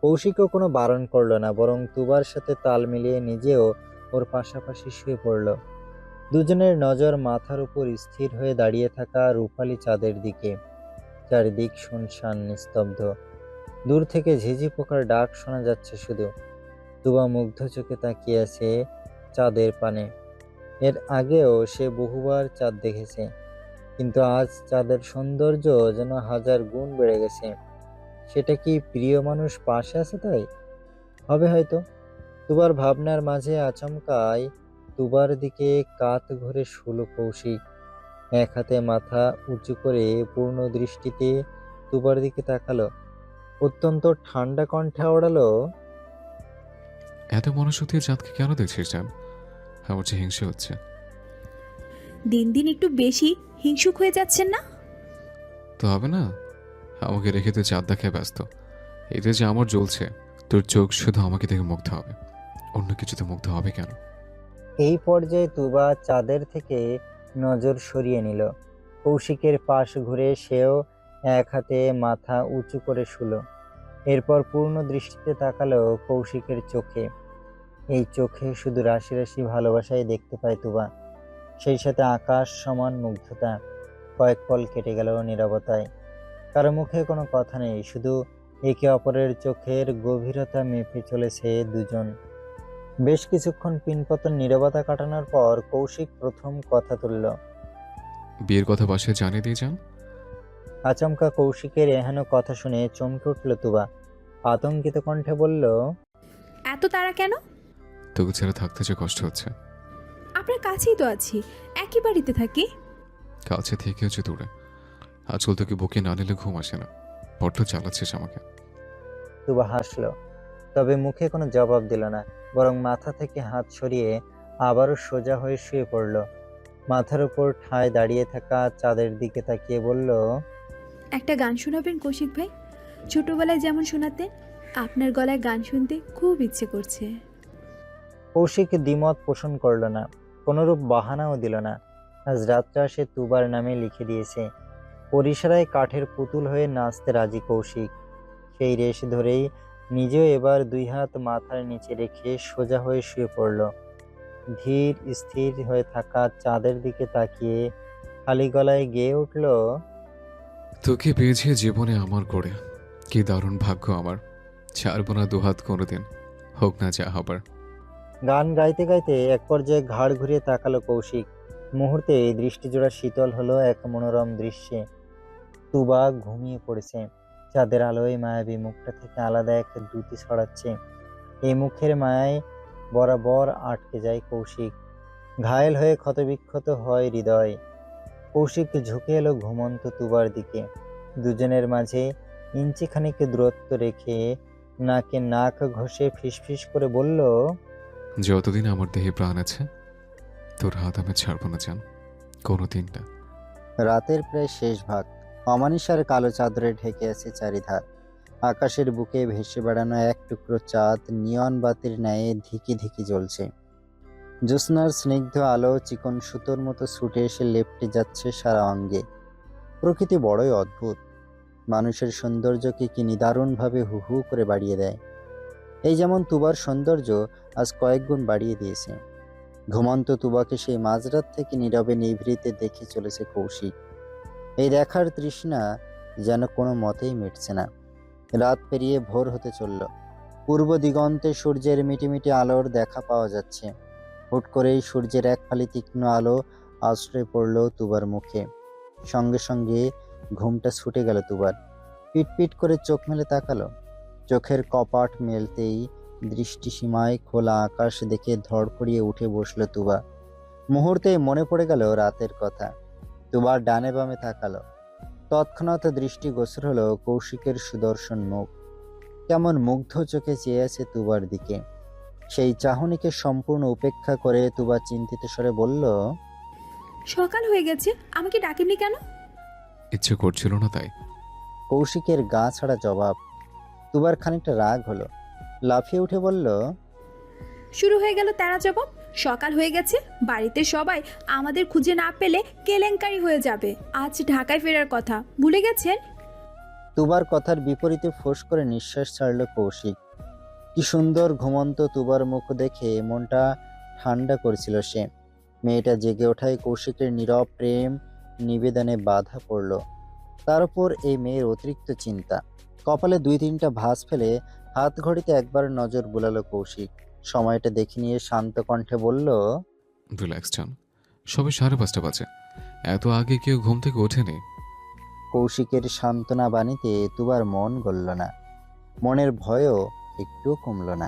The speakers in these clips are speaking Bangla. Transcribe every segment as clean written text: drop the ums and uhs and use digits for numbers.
কৌশিকও কোনো বারণ করল না, বরং তুবার সাথে তাল মিলিয়ে নিজেও ওর পাশাপাশি শুয়ে পড়ল। দুজনের নজর মাথার উপর স্থির হয়ে দাঁড়িয়ে থাকা রূপালী চাঁদের দিকে। চারিদিক শুনশান, নিস্তব্ধ। দূর থেকে ঝিঝি পোকার ডাক শোনা যাচ্ছে শুধু। তুবা মুগ্ধ চোখে তাকিয়ে আছে চাঁদের পানে। এর আগেও সে বহুবার চাঁদ দেখেছে, কিন্তু আজ চাঁদের সৌন্দর্য যেন 1000 গুণ বেড়ে গেছে। সেটা কি প্রিয় মানুষ পাশে আছে তাই? হবে হয়তো। তুবার ভাবনার মাঝে আচমকাই তুবার দিকে কাত ঘুরে শুলো কৌশিক। এক হাতে মাথা উঁচু করে পূর্ণ দৃষ্টিতে তুবার দিকে তাকালো। অত্যন্ত ঠান্ডা কণ্ঠে ওড়ালো, এত মনোযোগ দিয়ে চাঁদকে কেন দেখছিস জান? আমার যে হিংসে হচ্ছে। দিন দিন একটু বেশি হিংসুক হয়ে যাচ্ছেন না? তো হবে না, আমাকে রেখে তুই চাঁদ দেখায় ব্যস্ত। এতে যে আমার জ্বলছে, তোর চোখ শুধু আমাকে দেখে মুগ্ধ হবে, অন্য কিছুতে মুগ্ধ হবে কেন? এই পর্যায়ে তুবা চাঁদের থেকে নজর সরিয়ে নিল। কৌশিকের পাশ ঘুরে সেও এক হাতে মাথা উঁচু করে শুলো। এরপর পূর্ণ দৃষ্টিতে তাকালো কৌশিকের চোখে। এই চোখে শুধু রাশি রাশি ভালোবাসাই দেখতে পায় তুবা, সেই সাথে আকাশ সমান মুগ্ধতা। কয়েক পল কেটে গেল নীরবতায়। কারো মুখে কোনো কথা নেই, শুধু একে অপরের চোখের গভীরতা মেপে চলেছে দুজন। বেশ কিছুক্ষণ পিনপতন নীরবতা কাটানোর পর কৌশিক প্রথম কথা তুলল। বিয়ের কথা বাসায় জানিয়ে দিয়ে যান। আচমকা কৌশিকের এহেন কথা শুনে চমকে উঠল তুবা। আতঙ্কিত কণ্ঠে বলল, এত তাড়া কেন? তোকে ছেড়ে থাকতে যে কষ্ট হচ্ছে। আপনার কাছেই তো আছি, একই বাড়িতে থাকি। কাছে থেকে হচ্ছে দূরে। আজকাল তোকে বুকে না নিলে ঘুম আসে না, বড্ড চালাচ্ছিস আমাকে। তুবা হাসল, তবে মুখে কোনো জবাব দিল না, বরং মাথা থেকে হাত সরিয়ে আবারও সোজা হয়ে শুয়ে পড়ল। মাথার উপর ঠায় দাঁড়িয়ে থাকা চাঁদের দিকে তাকিয়ে বলল, একটা গান শোনাবেন কৌশিক ভাই? ছোটবেলায় যেমন শোনাতেন, আপনার গলায় গান শুনতে খুব ইচ্ছে করছে। কৌশিক দ্বিমত পোষণ করল না, কোনরূপ বাহানাও দিল না। আজ রাতটা সে তুবার নামে লিখে দিয়েছে। ওর ইশারায় কাঠের পুতুল হয়ে নাচতে রাজি কৌশিক। সেই রেশ ধরেই নিজেও এবার 2 হাত মাথার নিচে রেখে সোজা হয়ে শুয়ে পড়ল। ধীর স্থির হয়ে থাকা চাঁদের দিকে তাকিয়ে খালি গলায় গেয়ে উঠল, তোকে পেয়েছি জীবনে আমার করে, কি দারুণ ভাগ্য আমার। ছাড়বো না দুহাত কোনোদিন, হোক না যা হবার। গান গাইতে গাইতে এক পর্যায়ে ঘাড় ঘুরিয়ে তাকালো কৌশিক। মুহূর্তে দৃষ্টিজোড়া শীতল হলো এক মনোরম দৃশ্যে। তুবা ঘুমিয়ে পড়েছে। চাঁদের আলোয় মায়াবী মুখটা থেকে আলাদা এক দ্যুতি ছড়াচ্ছে। এই মুখের মায়ায় বরাবর আটকে যায় কৌশিক। ঘায়েল হয়ে ক্ষতবিক্ষত হয় হৃদয়। কৌশিক ঝুঁকে এলো ঘুমন্ত তুবার দিকে। দুজনের মাঝে ইঞ্চিখানিক দূরত্ব রেখে নাকে নাক ঘষে ফিসফিস করে বলল, যতদিন আমার দেহে প্রাণ আছে, তোর হাত আমি ছাড়বো না জান, কোনোদিন না। রাতের প্রায় শেষ ভাগ। অমানিসার কালো চাদরে ঢেকে আছে চারিধার। আকাশের বুকে ভেসে বেড়ানো এক টুকরো চাঁদ নিয়ন বাতির ন্যায় ধিকি ধিকি জ্বলছে। জ্যোৎস্নার স্নিগ্ধ আলো চিকন সুতোর মতো ছুটে এসে লেপ্টে যাচ্ছে সারা অঙ্গে। প্রকৃতি বড়ই অদ্ভুত। মানুষের সৌন্দর্যকে কি নিদারুণভাবে হু হু করে বাড়িয়ে দেয়। এই যেমন তুবার সৌন্দর্য আজ কয়েক গুণ বাড়িয়ে দিয়েছে। ঘুমন্ত তুবাকে সেই মাঝরাত থেকে নীরবে নিভৃতে দেখে চলেছে কৌশিক। এই দেখার তৃষ্ণা যেন কোনো মতেই মিটছে না। রাত পেরিয়ে ভোর হতে চলল। পূর্ব দিগন্তে সূর্যের মিটিমিটি আলোর দেখা পাওয়া যাচ্ছে। হুট করেই সূর্যের এক ফালি তীক্ষ্ণ আলো আশ্রয় পড়ল তুবার মুখে। সঙ্গে সঙ্গে ঘুমটা ছুটে গেল তুবার। পিটপিট করে চোখ মেলে তাকালো। চোখের কপাট মেলতেই দৃষ্টিসীমায় খোলা আকাশ দেখে ধড় করিয়ে উঠে বসলো তুবা। মুহূর্তেই মনে পড়ে গেল রাতের কথা। তুবার ডানে বামে তাকালো। তৎক্ষণাৎ দৃষ্টি গোচর হলো কৌশিকের সুদর্শন মুখ। কেমন মুগ্ধ চোখে চেয়ে আছে তুবার দিকে। সেই চাহনিকে সম্পূর্ণ উপেক্ষা করে তুবা চিন্তিত স্বরে বলল, সকাল হয়ে গেছে, আমাকে ডাকেননি কেন? ইচ্ছে করছিল না তাই। কৌশিকের গা ছাড়া জবাব। তুবার খানিকটা রাগ হলো। লাফিয়ে উঠে বলল, শুরু হয়ে গেল তেরা জবাব। সকাল হয়ে গেছে, বাড়িতে সবাই আমাদের খুঁজে না পেলে কেলেঙ্কারি হয়ে যাবে। আজ ঢাকায় ফেরার কথা ভুলে গেছেন? তুবার কথার বিপরীতে ফোঁস করে নিঃশ্বাস ছাড়ল কৌশিক। কি সুন্দর ঘুমন্ত তুবার মুখ দেখে মনটা ঠান্ডা করছিল সে। মেয়েটা জেগে ওঠায় কৌশিকের নীরব প্রেম নিবেদনে বাধা পড়ল। তার উপর এই মেয়ের অতিরিক্ত চিন্তা। কপালে 2-3টা ভাঁজ ফেলে হাত ঘড়িতে একবার নজর বুলালো কৌশিক। সময়টা দেখে নিয়ে শান্ত কণ্ঠে বলল, রিল্যাক্স চান, সবে 5:30 বাজে, এত আগে কেউ ঘুম থেকে ওঠেনি। কৌশিকের সান্ত্বনা বাণীতে তুবার মন গলল না, মনের ভয়ও একটু কমল না,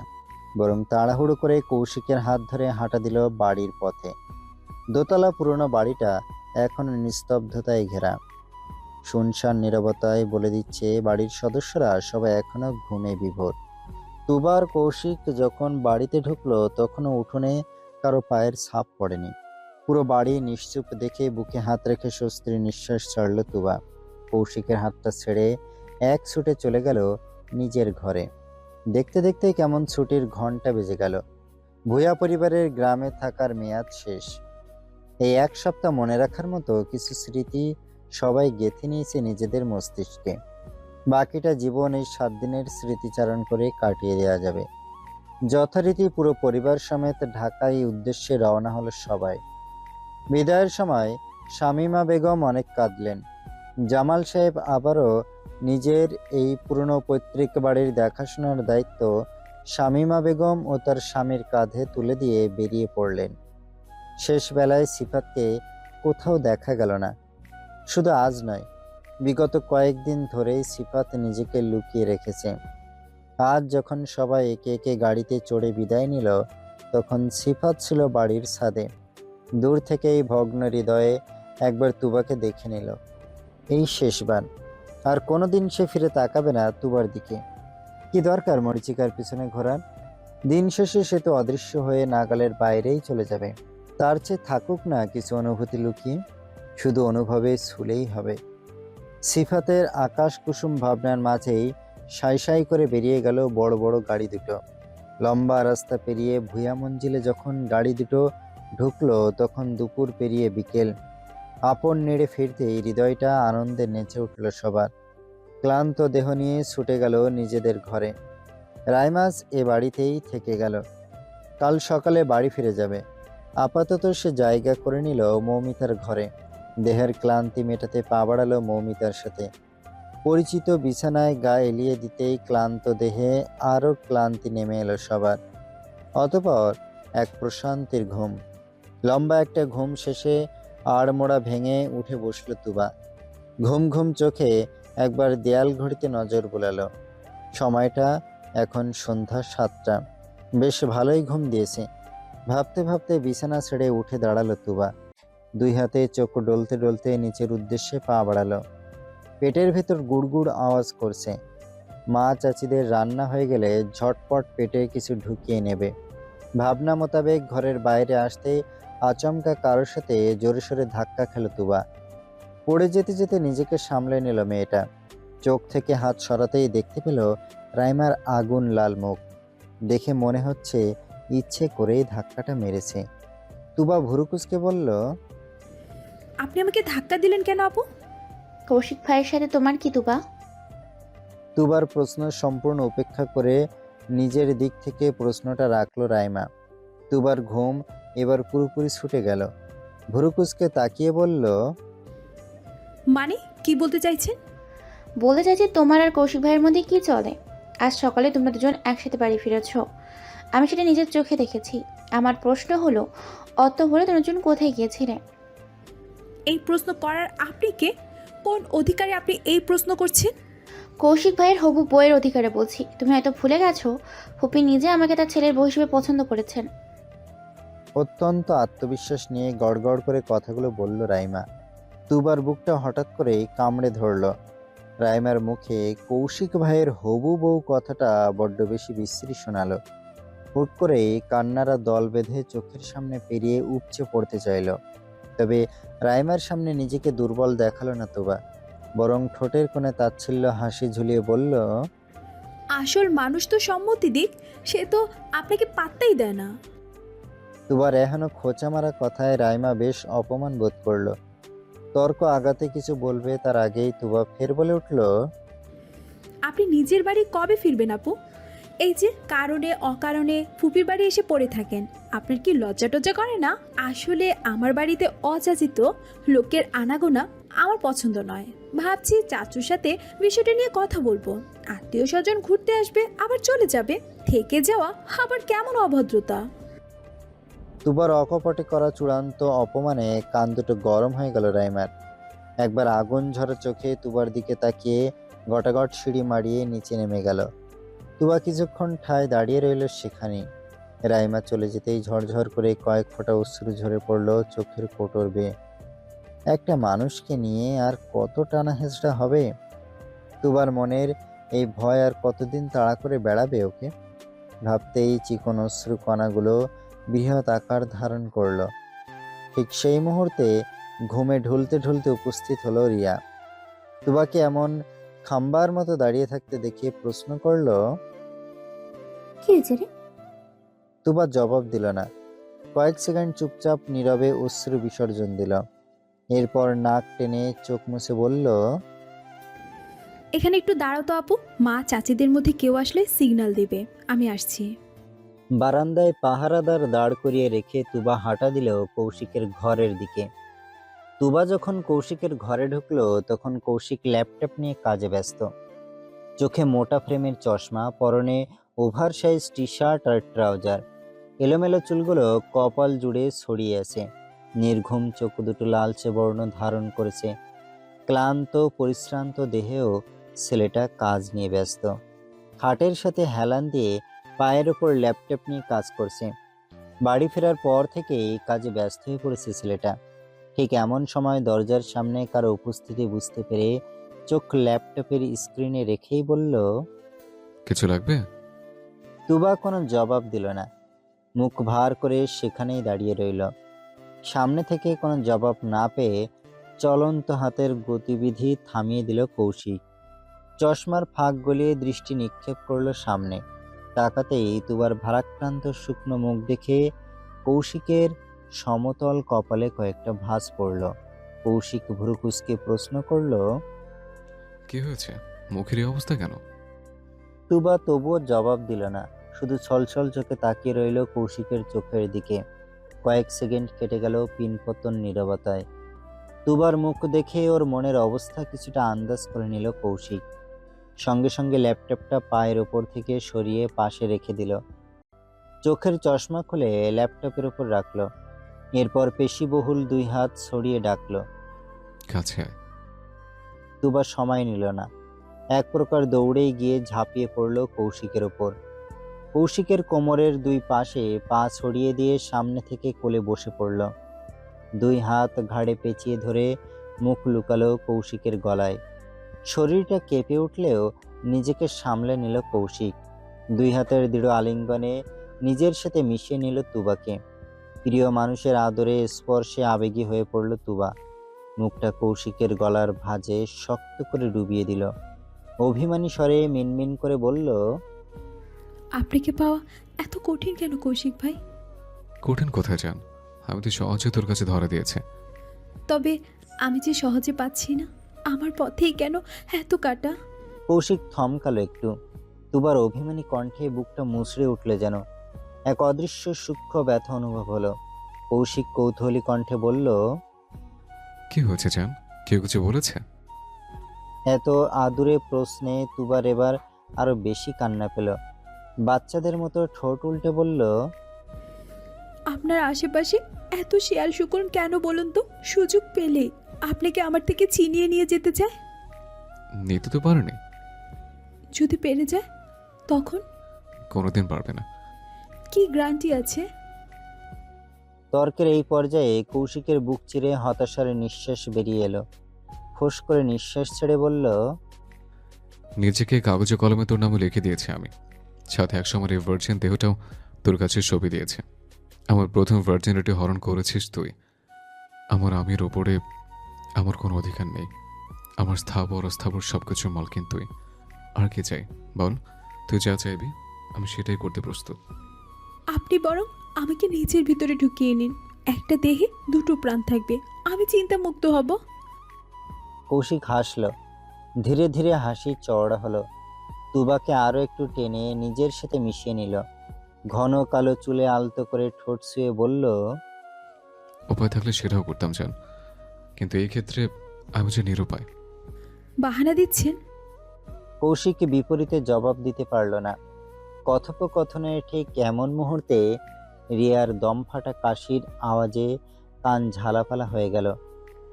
বরং তাড়াহুড়ো করে কৌশিকের হাত ধরে হাঁটা দিল বাড়ির পথে। দোতলা পুরনো বাড়িটা এখন নিস্তব্ধতায় ঘেরা। শুনশান নীরবতায় বলে দিচ্ছে বাড়ির সদস্যরা সবাই এখনো ঘুমে বিভোর। তুবার কৌশিক যখন বাড়িতে ঢুকলো তখনও উঠোনে কারো পায়ের ছাপ পড়েনি। পুরো বাড়ি নিশ্চুপ দেখে বুকে হাত রেখে স্বস্তির নিঃশ্বাস ছাড়ল তুবা। কৌশিকের হাতটা ছেড়ে এক ছুটে চলে গেল নিজের ঘরে। দেখতে দেখতে কেমন ছুটির ঘন্টা বেজে গেল। ভূয়া পরিবারের গ্রামে থাকার মেয়াদ শেষ। এই 1 সপ্তাহ মনে রাখার মতো কিছু স্মৃতি সবাই গেঁথে নিয়েছে নিজেদের মস্তিষ্কে। বাকিটা জীবন এই 7 দিনের স্মৃতিচারণ করে কাটিয়ে দেওয়া যাবে। যথারীতি পুরো পরিবার সমেত ঢাকায় উদ্দেশ্যে রওনা হলো সবাই। বিদায়ের সময় শামীমা বেগম অনেক কাঁদলেন। জামাল সাহেব আবারও নিজের এই পুরনো পৈতৃক বাড়ির দেখাশোনার দায়িত্ব শামীমা বেগম ও তার স্বামীর কাঁধে তুলে দিয়ে বেরিয়ে পড়লেন। শেষ বেলায় সিফাতকে কোথাও দেখা গেল না। শুধু আজ নয়, বিগত কয়েকদিন ধরেই সিফাত নিজেকে লুকিয়ে রেখেছে। আজ যখন সবাই একে একে গাড়িতে চড়ে বিদায় নিল, তখন সিফাত ছিল বাড়ির ছাদে। দূর থেকেই ভগ্ন হৃদয়ে একবার তুবাকে দেখে নিল। এই শেষবার, আর কোনোদিন সে ফিরে তাকাবে না তুবার দিকে। কি দরকার মরীচিকার পিছনে ঘোরার? দিন শেষে সে তো অদৃশ্য হয়ে নাগালের বাইরেই চলে যাবে। তার চেয়ে থাকুক না কিছু অনুভূতি লুকিয়ে, শুধু অনুভবে ছুলেই হবে। সিফাতের আকাশ কুসুম ভাবনার মাঝেই সাই সাই করে বেরিয়ে গেল বড় বড় গাড়ি দুটো। লম্বা রাস্তা পেরিয়ে ভূয়া মঞ্জিলে যখন গাড়ি দুটো ঢুকলো, তখন দুপুর পেরিয়ে বিকেল। আপন নেড়ে ফিরতেই হৃদয়টা আনন্দে নেচে উঠল সবার। ক্লান্ত দেহ নিয়ে ছুটে গেল নিজেদের ঘরে। রাইমাস এ বাড়িতেই থেকে গেল। কাল সকালে বাড়ি ফিরে যাবে। আপাতত সে জায়গা করে নিল মৌমিতার ঘরে। দেহের ক্লান্তি মেটাতে পা বাড়ালো মৌমিতার সাথে। পরিচিত বিছানায় গা এলিয়ে দিতেই ক্লান্ত দেহে আরও ক্লান্তি নেমে এলো সবার। অতঃপর এক প্রশান্তির ঘুম। লম্বা একটা ঘুম শেষে আড়মোড়া ভেঙে উঠে বসল তুবা। ঘুম ঘুম চোখে একবার দেয়াল ঘড়িতে নজর বুলালো। সময়টা এখন সন্ধ্যা 7টা। বেশ ভালোই ঘুম দিয়েছে। ভাবতে ভাবতে বিছানা ছেড়ে উঠে দাঁড়ালো তুবা। 2 হাতে চোখ ডলতে ডলতে নিচের উদ্দেশ্যে পা বাড়ালো। পেটের ভেতর গুড়গুড় আওয়াজ করছে। মা চাচিদের রান্না হয়ে গেলে ঝটপট পেটে কিছু ঢুকিয়ে নেবে। ভাবনা মোতাবেক ঘরের বাইরে আসতে আচমকা কারোর সাথে জোরে সোরে ধাক্কা খেল তুবা। পড়ে যেতে যেতে নিজেকে সামলে নিল মেয়েটা। চোখ থেকে হাত সরাতেই দেখতে পেল রাইমার আগুন লাল মুখ। দেখে মনে হচ্ছে ইচ্ছে করেই ধাক্কাটা মেরেছে। তুবা ভুরুকুসকে বলল, আপনি আমাকে ধাক্কা দিলেন কেন আপু? কৌশিক ভাইয়ের সাথে তোমার কি তুবা? তুবার প্রশ্ন সম্পূর্ণ উপেক্ষা করে নিজের দিক থেকে প্রশ্নটা রাখলো রাইমা। তুবার ঘুম এবার পুরোপুরি ছুটে গেল। ভুরুকুসকে তাকিয়ে বলল, মানে কি বলতে চাইছেন? বলতে চাইছি তোমার আর কৌশিক ভাইয়ের মধ্যে কি চলে? আজ সকালে তোমরা দুজন একসাথে বাড়ি ফিরেছো, আমি সেটা নিজের চোখে দেখেছি। আমার প্রশ্ন হলো, অত ভোরে তোমরা দুজন কোথায় গিয়েছিলে? এই প্রশ্ন করার আপনি কে? কোন অধিকারে আপনি এই প্রশ্ন করছেন? কৌশিক ভাইয়ের হবু বইয়ের অধিকারে বলছি। তুমি হয়তো ভুলে গেছো, ফুপি নিজে আমাকে তার ছেলের বউ হিসেবে পছন্দ করেছেন। অত্যন্ত আত্মবিশ্বাস নিয়ে গড়গড় করে কথাগুলো বলল রাইমা। তুবার বুকটা হঠাৎ করেই কামড়ে ধরল। রাইমার মুখে কৌশিক ভাইয়ের হবু বউ কথাটা বড্ড বেশি বিশ্রী শোনালো। হুট করেই কান্নারা দল বেঁধে চোখের সামনে পেরিয়ে উপচে পড়তে চাইল। তবে রাইমার সামনে নিজেকে দুর্বল দেখালো না তুবা, বরং ঠোঁটের কোণে তাচ্ছিল্য হাসি ঝুলিয়ে বলল, আসল মানুষ তো সম্মতি দিক, সে তো আপনাকে পাত্তাই দেয় না। তুবার এখনো খোঁচা মারা কথায় রাইমা বেশ অপমান বোধ করলো। তর্ক আগাতে কিছু বলবে তার আগেই তুবা ফের বলে উঠল, আপনি নিজের বাড়ি কবে ফিরবেন আপু? এই যে কারণে অকারণে ফুপির বাড়ি এসে পড়ে থাকেন, আপনার কি লজ্জা টজ্জা করে না? আসলে আমার বাড়িতে অযাচিত লোকের আনাগোনা আমার পছন্দ নয়। ভাবছি চাচুর সাথে বিষয়টা নিয়ে কথা বলবো। আত্মীয় স্বজন ঘুরতে আসবে আবার চলে যাবে, থেকে যাওয়া আবার কেমন অভদ্রতা। তুবার অকপটে করা চূড়ান্ত অপমানে কান দুটো গরম হয়ে গেল রাইমার। একবার আগুন ঝরা চোখে তুবার দিকে তাকিয়ে গটাগট সিঁড়ি মারিয়ে নিচে নেমে গেল। তুবা কিছুক্ষণ ঠায় দাঁড়িয়ে রইল সেখানেই। রাইমা চলে যেতেই ঝরঝর করে কয়েক ফোঁটা অশ্রু ঝরে পড়ল চোখের কোটর বেয়ে। একটা মানুষকে নিয়ে আর কত টানা হেঁচড়া হবে? তুবার মনের এই ভয় আর কতদিন তাড়া করে বেড়াবে ওকে? ভাবতেই চিকন অশ্রু কণাগুলো বৃহৎ আকার ধারণ করলো। ঠিক সেই মুহূর্তে ঘুমে ঢুলতে ঢুলতে উপস্থিত হলো রিয়া। তুবাকে এমন খাম্বার মতো দাঁড়িয়ে থাকতে দেখে প্রশ্ন করলো। কি হয়েছে রে? তুবা জবাব দিল না। কয়েক সেকেন্ড চুপচাপ নীরবে অশ্রু বিসর্জন দিল। এরপর নাক টেনে চোখ মুছে বলল, এখানে একটু দাঁড়াও তো আপু, মা চাচিদের মধ্যে কেউ আসলে সিগন্যাল দিবে, আমি আসছি। বারান্দায় পাহারাদার দাঁড় করিয়ে রেখে তুবা হাঁটা দিল কৌশিকের ঘরের দিকে। তুবা যখন কৌশিকের ঘরে ঢুকলো তখন কৌশিক ল্যাপটপ নিয়ে কাজে ব্যস্ত। চোখে মোটা ফ্রেমের চশমা, পরনে ওভার সাইজ টি শার্ট আর ট্রাউজার। এলোমেলো চুলগুলো কপাল জুড়ে ছড়িয়ে আছে। নির্ঘুম চোখ দুটো লালচে বর্ণ ধারণ করেছে। ক্লান্ত পরিশ্রান্ত দেহেও ছেলেটা কাজ নিয়ে ব্যস্ত। খাটের সাথে হেলান দিয়ে পায়ের ওপর ল্যাপটপ নিয়ে কাজ করছে। বাড়ি ফেরার পর থেকেই কাজে ব্যস্ত হয়ে পড়েছে ছেলেটা। ঠিক এমন সময় দরজার সামনে কারো উপস্থিতি বুঝতে পেরে চোখ ল্যাপটপের স্ক্রিনে রেখেই বলল, কিছু লাগবে? তুবা কোনো জবাব দিল না। মুখ ভার করে সেখানেই দাঁড়িয়ে রইল। সামনে থেকে কোনো জবাব না পেয়ে চলন্ত হাতের গতিবিধি থামিয়ে দিল কৌশিক। চশমার ফাঁক গলিয়ে দৃষ্টি নিক্ষেপ করলো সামনে। তাকাতেই তুবার ভারাক্রান্ত শুকনো মুখ দেখে কৌশিকের সমতল কপালে কয়েকটা ভাঁজ পড়ল। কৌশিক ভ্রুকুচকে প্রশ্ন করলো, কি হয়েছে? মুখের এই অবস্থা কেন? তুবা তবুও জবাব দিল না, শুধু ছলছল চোখে তাকিয়ে রইল কৌশিকের চোখের দিকে। কয়েক সেকেন্ড কেটে গেল পিনপতন নীরবতায়। তুবার মুখ দেখে ওর মনের অবস্থা কিছুটা আন্দাজ করে নিল কৌশিক। সঙ্গে সঙ্গে ল্যাপটপটা পায়ের ওপর থেকে সরিয়ে পাশে রেখে দিল। চোখের চশমা খুলে ল্যাপটপের ওপর রাখলো। এরপর পেশিবহুল দুই হাত ছড়িয়ে ডাকলো। কাছে আয়। তুবা সময় নিল না, এক প্রকার দৌড়েই গিয়ে ঝাঁপিয়ে পড়ল কৌশিকের ওপর। কৌশিকের কোমরের দুই পাশে পা ছড়িয়ে দিয়ে সামনে থেকে কোলে বসে পড়ল। দুই হাত ঘাড়ে পেঁচিয়ে ধরে মুখ লুকালো কৌশিকের গলায়। শরীরটা কেঁপে উঠলেও নিজেকে সামলে নিল কৌশিক। দুই হাতের দৃঢ় আলিঙ্গনে নিজের সাথে মিশিয়ে নিল তুবাকে। প্রিয় মানুষের আদরে স্পর্শে আবেগী হয়ে পড়ল তুবা। মুখটা কৌশিকের গলার ভাঁজে শক্ত করে ডুবিয়ে দিল। অভিমানী স্বরে মিনমিন করে বলল, আপনাকে পাওয়া এত কঠিন কেন কৌশিক ভাই? কঠিন কোথায় যান? আমি তো সহজে তোর কাছে ধরা দিয়েছে। তবে আমি যে সহজে পাচ্ছি না, আমার পথেই কেন এত কাটা? কৌশিক থমকালো একটু। তুবার অভিমানী কণ্ঠে বুকটা মুচড়ে উঠলে যেন। এক অদৃশ্য সূক্ষ্ম ব্যথা অনুভব হলো। কৌশিক কৌতূহলী কণ্ঠে বলল, কি হয়েছে জান? কেউ কিছু বলেছে? এত আদুরে প্রশ্নে তুবার এবার আরো বেশি কান্না পেল। বাচ্চাদের মতো ঠোঁট উল্টে বলল, আপনার আশেপাশে এত শেয়াল শুকুন কেন বলুন তো? সুযোগ পেলে আপনাকে আমার থেকে ছিনিয়ে নিয়ে যেতে চায়। নিতে তো পারেনি। যদি পেরে যায় তখন কোনোদিন পারবে না। কি গ্যারান্টি আছে? তর্কের এই পর্যায়ে কৌশিকের বুক চিরে হতাশার নিঃশ্বাস বেরিয়ে এলো। ফোঁস করে নিঃশ্বাস ছেড়ে বলল, নিজেকে কাগজে কলমে তোর নামে লিখে দিয়েছি আমি। সাথে একসময় এই ভার্জিন দেহটাও তোর কাছে ছবি দিয়েছে। আমার প্রথম ভার্জিনিটি হরণ করেছিস তুই। আমার আমির ওপরে আমার কোনো অধিকার নেই। আমার স্থাবর অস্থাবর সবকিছুর মালকিন তুই। আর কি চাই বল? তুই যা চাইবি আমি সেটাই করতে প্রস্তুত। আপনি বরং আমাকে নিজের ভিতরে ঢুকিয়ে নিন। একটা দেহে দুটো প্রাণ থাকবে, আমি চিন্তামুক্ত হব। কৌশিক হাসল। ধীরে ধীরে হাসি চওড়া হলো। তুবাকে আরো একটু টেনে নিজের সাথে মিশিয়ে নিল। ঘন কালো চুলে আলতো করে ঠোঁট ছুঁয়ে বলল, উপায় থাকলে সেটাও করতাম জান, কিন্তু এই ক্ষেত্রে আমি যে নিরুপায়। বাহানা দিচ্ছেন? কৌশিক বিপরীতে জবাব দিতে পারল না। কথোপকথনের ঠিক এমন মুহূর্তে রিয়ার দম ফাটা কাশির আওয়াজে কান ঝালাপালা হয়ে গেল।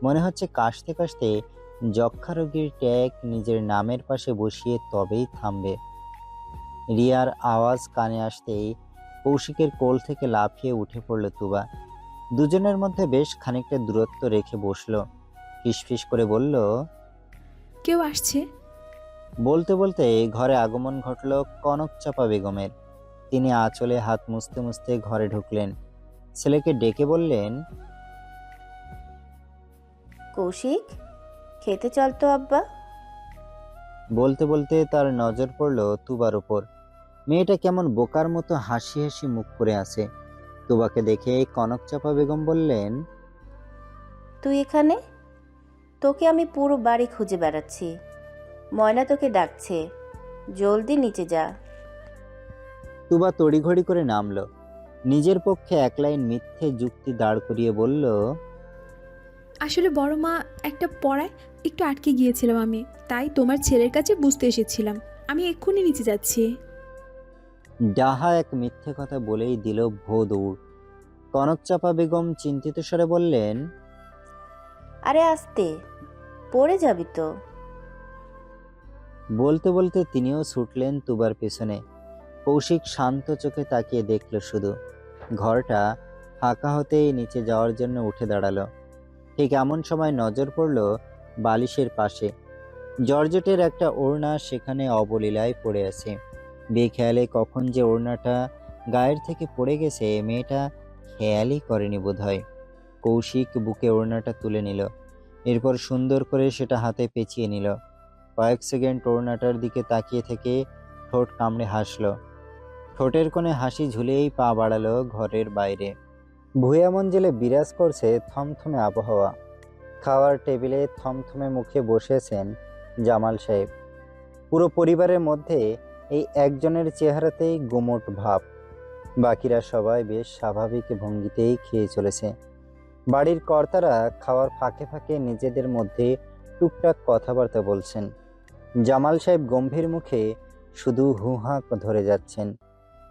মনে হচ্ছে কাশতে কাশতে যক্ষা রোগীর ট্যাগ নিজের নামের পাশে বসিয়ে তবেই থামবে। রিয়ার আওয়াজ কানে আসতেই কৌশিকের কোল থেকে লাফিয়ে উঠে পড়ল তুবা। দুজনের মধ্যে বেশ খানিকটা দূরত্ব রেখে বসলো। ফিসফিস করে বলল, কেউ আসছে। বলতে বলতে ঘরে আগমন ঘটল কনকচাপা বেগমের। তিনি আঁচলে হাত মুছতে মুছতে ঘরে ঢুকলেন। ছেলেকে ডেকে বললেন, কৌশিক, খেতে চল তো আব্বা। বলতে বলতে তার নজর পড়ল তুবার উপর। মেয়েটা কেমন বোকার মতো হাসি হাসি মুখ করে আছে। তুবাকে দেখে কনকচাপা বেগম বললেন, তুই এখানে? তোকে আমি পুরো বাড়ি খুঁজে বেড়াচ্ছি। ময়না তোকে ডাকছে, জলদি নিচে যা। তুবা তড়িঘড়ি করে নামলো। নিজের পক্ষে এক লাইন মিথ্যে যুক্তি দাঁড় করিয়ে বলল, আসলে বড় মা একটা পড়ায় একটু আটকে গিয়েছিলাম আমি, তাই তোমার ছেলের কাছে বুঝতে এসেছিলাম। আমি এক্ষুনি নিচে যাচ্ছি। ডাহা এক মিথ্যে কথা বলেই দিল ভো দৌড়। কনকচাপা বেগম চিন্তিত স্বরে বললেন, আরে আস্তে, পড়ে যাবি তো। বলতে বলতে তিনিও ছুটলেন তুবার পেছনে। কৌশিক শান্ত চোখে তাকিয়ে দেখল শুধু। ঘরটা ফাঁকা হতেই নিচে যাওয়ার জন্য উঠে দাঁড়ালো। ঠিক এমন সময় নজর পড়ল বালিশের পাশে জর্জেটের একটা ওড়না সেখানে অবলীলায় পড়ে আছে। বেখেয়ালে কখন যে ওড়নাটা গায়ের থেকে পড়ে গেছে মেয়েটা খেয়ালই করেনি বোধহয়। কৌশিক বুকে ওড়নাটা তুলে নিল। এরপর সুন্দর করে সেটা হাতে পেঁচিয়ে নিল। কয়েক সেকেন্ড ওড়নাটার দিকে তাকিয়ে থেকে ঠোঁট কামড়ে হাসল। ঠোঁটের কোণে হাসি ঝুলেই পা বাড়ালো ঘরের বাইরে। ভুয়া মঞ্জিলে বিরাজ করছে থমথমে আবহাওয়া। খাওয়ার টেবিলে থমথমে মুখে বসেছেন জামাল সাহেব। পুরো পরিবারের মধ্যে এই একজনের চেহারাতেই গুমোট ভাব। বাকিরা সবাই বেশ স্বাভাবিক ভঙ্গিতেই খেয়ে চলেছে। বাড়ির কর্তারা খাওয়ার ফাঁকে ফাঁকে নিজেদের মধ্যে টুকটাক কথাবার্তা বলছেন। জামাল সাহেব গম্ভীর মুখে শুধু হুহা ধরে যাচ্ছেন।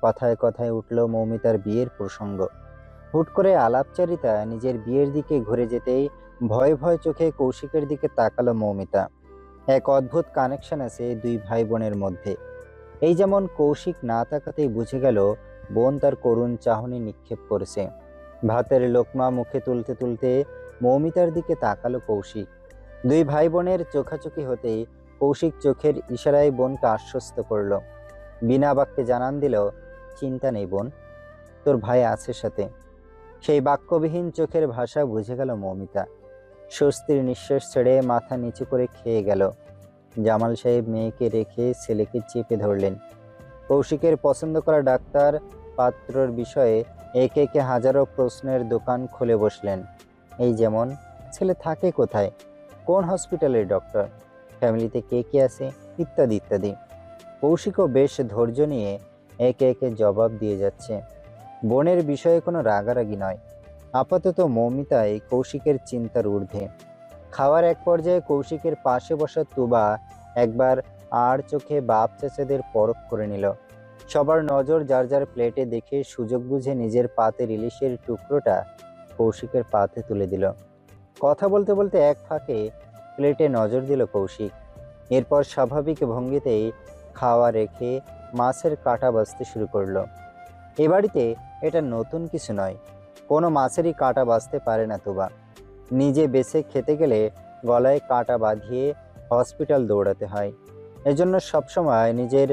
কথায় কথায় উঠল মৌমিতার বিয়ের প্রসঙ্গ। হুট করে আলাপচারিতা নিজের বিয়ের দিকে ঘুরে যেতেই ভয় ভয় চোখে কৌশিকের দিকে তাকালো মৌমিতা। এক অদ্ভুত কানেকশন আছে দুই ভাই বোনের মধ্যে। এই যেমন কৌশিক না তাকাতেই বুঝে গেল বোন তার করুণ চাহনি নিক্ষেপ করেছে। ভাতের লোকমা মুখে তুলতে তুলতে মৌমিতার দিকে তাকালো কৌশিক। দুই ভাই বোনের চোখাচোখি হতেই কৌশিক চোখের ইশারায় বোনকে আশ্বস্ত করল। বিনা বাক্যে জানান দিল, চিন্তা নেই বোন, তোর ভাই আছে সাথে। সেই বাক্যবিহীন চোখের ভাষা বুঝে গেল মৌমিতা। স্বস্তির নিঃশ্বাস ছেড়ে মাথা নিচু করে খেয়ে গেল। জামাল সাহেব মেয়েকে রেখে ছেলেকে চেপে ধরলেন। কৌশিকের পছন্দ করা ডাক্তার পাত্রর বিষয়ে একে একে হাজারো প্রশ্নের দোকান খুলে বসলেন। এই যেমন, ছেলে থাকে কোথায়, কোন হসপিটালের ডক্টর, ফ্যামিলিতে কে কে আছে, ইত্যাদি ইত্যাদি। কৌশিকও বেশ ধৈর্য নিয়ে একে একে জবাব দিয়ে যাচ্ছে। বোনের বিষয়ে কোনো রাগারাগি নয়। আপাতত মৌমিতাই কৌশিকের চিন্তার ঊর্ধ্বে। খাওয়ার এক পর্যায়ে কৌশিকের পাশে বসা তুবা একবার আর চোখে বাপ চাচাদের পরখ করে নিল। সবার নজর যার যার প্লেটে দেখে সুযোগ বুঝে নিজের পাতে ইলিশের টুকরোটা কৌশিকের পাতে তুলে দিল। কথা বলতে বলতে এক ফাঁকে প্লেটে নজর দিল কৌশিক। এরপর স্বাভাবিক ভঙ্গিতেই খাওয়া রেখে মাছের কাঁটা বাছতে শুরু করলো। এ বাড়িতে এটা নতুন কিছু নয়, কোনো মাছেরই কাঁটা বাছতে পারে না তুবা। নিজে বেছে খেতে গেলে গলায় কাঁটা বাঁধিয়ে হসপিটাল দৌড়াতে হয়। এজন্য সবসময় নিজের